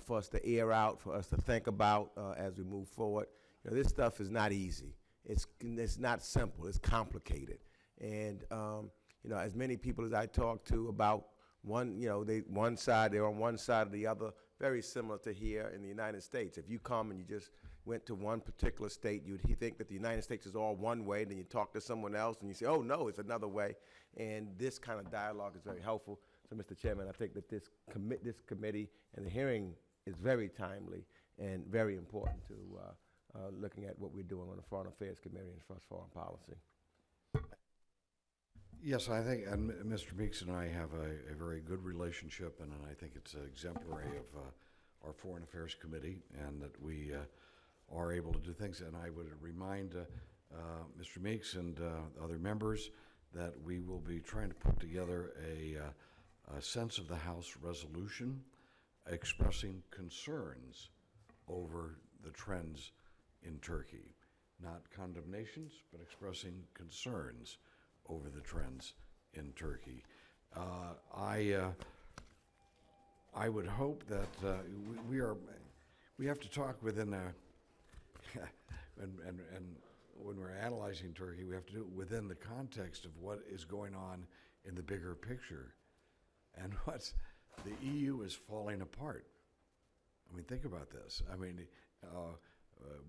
for us to air out, for us to think about as we move forward. This stuff is not easy. It's not simple. It's complicated. And, as many people as I talk to about they're on one side or the other, very similar to here in the United States. If you come and you just went to one particular state, you'd think that the United States is all one way, then you talk to someone else and you say, oh, no, it's another way. And this kind of dialogue is very helpful. So, Mr. Chairman, I think that this committee and the hearing is very timely and very important to looking at what we're doing on the Foreign Affairs Committee and Foreign Policy. Yes, I think, and Mr. Meeks and I have a very good relationship, and I think it's exemplary of our Foreign Affairs Committee, and that we are able to do things. And I would remind Mr. Meeks and other members that we will be trying to put together a sense of the House resolution expressing concerns over the trends in Turkey. Not condemnations, but expressing concerns over the trends in Turkey. I would hope that we have to talk within a, and when we're analyzing Turkey, we have to do it within the context of what is going on in the bigger picture. And what the EU is falling apart. I mean, think about this. I mean,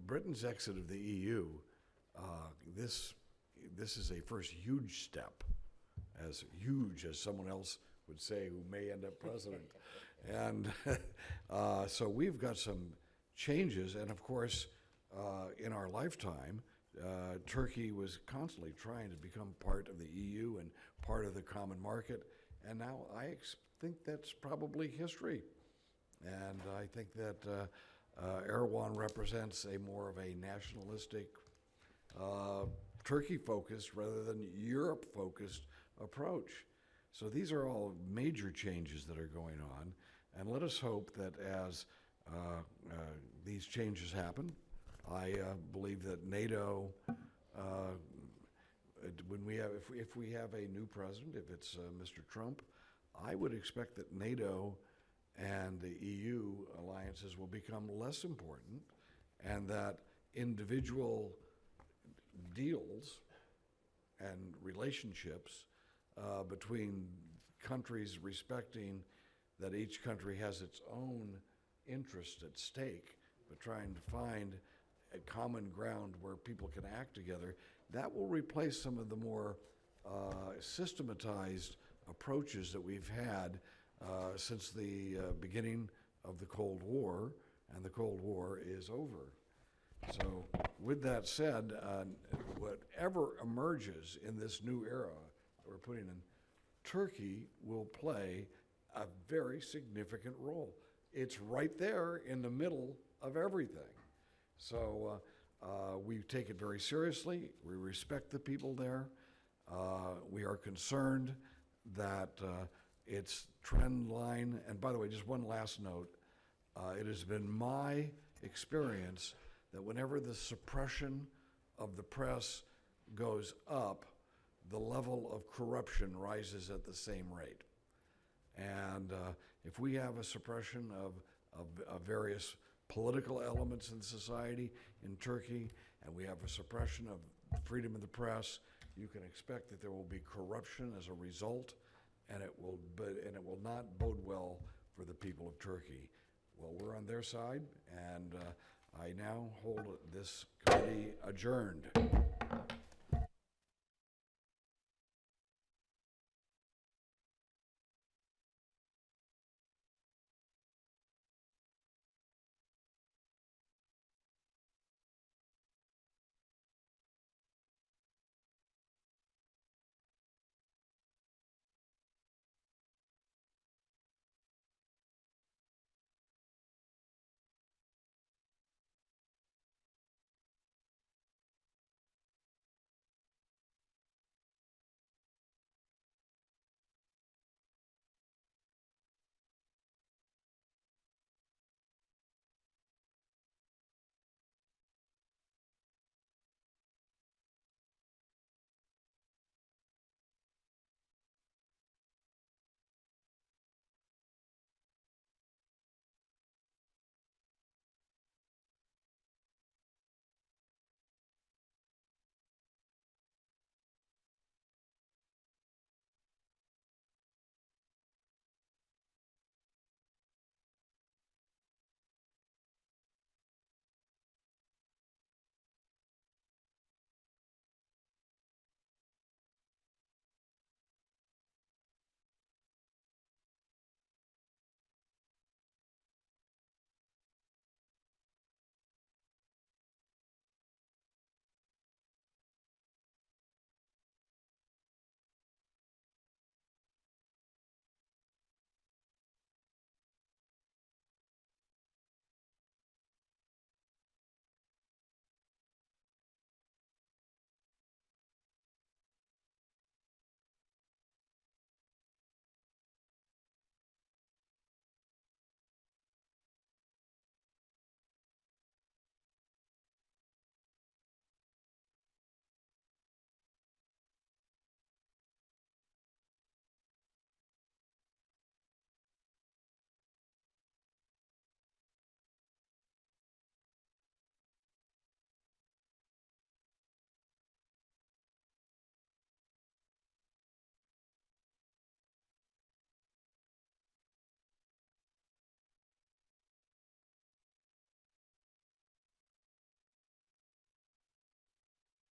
Britain's exit of the EU, this is a first huge step, as huge as someone else would say who may end up president. And so we've got some changes, and of course, in our lifetime, Turkey was constantly trying to become part of the EU and part of the common market, and now I think that's probably history. And I think that Erdogan represents a more of a nationalistic, Turkey-focused rather than Europe-focused approach. So these are all major changes that are going on, and let us hope that as these changes happen, I believe that NATO, when we have, if we have a new president, if it's Mr. Trump, I would expect that NATO and the EU alliances will become less important, and that individual deals and relationships between countries respecting that each country has its own interest at stake, but trying to find a common ground where people can act together, that will replace some of the more systematized approaches that we've had since the beginning of the Cold War, and the Cold War is over. So with that said, whatever emerges in this new era that we're putting in, Turkey will play a very significant role. It's right there in the middle of everything. So we take it very seriously. We respect the people there. We are concerned that its trend line, and by the way, just one last note, it has been my experience that whenever the suppression of the press goes up, the level of corruption rises at the same rate. And if we have a suppression of various political elements in society in Turkey, and we have a suppression of freedom of the press, you can expect that there will be corruption as a result, and it will not bode well for the people of Turkey. Well, we're on their side, and I now hold this committee adjourned.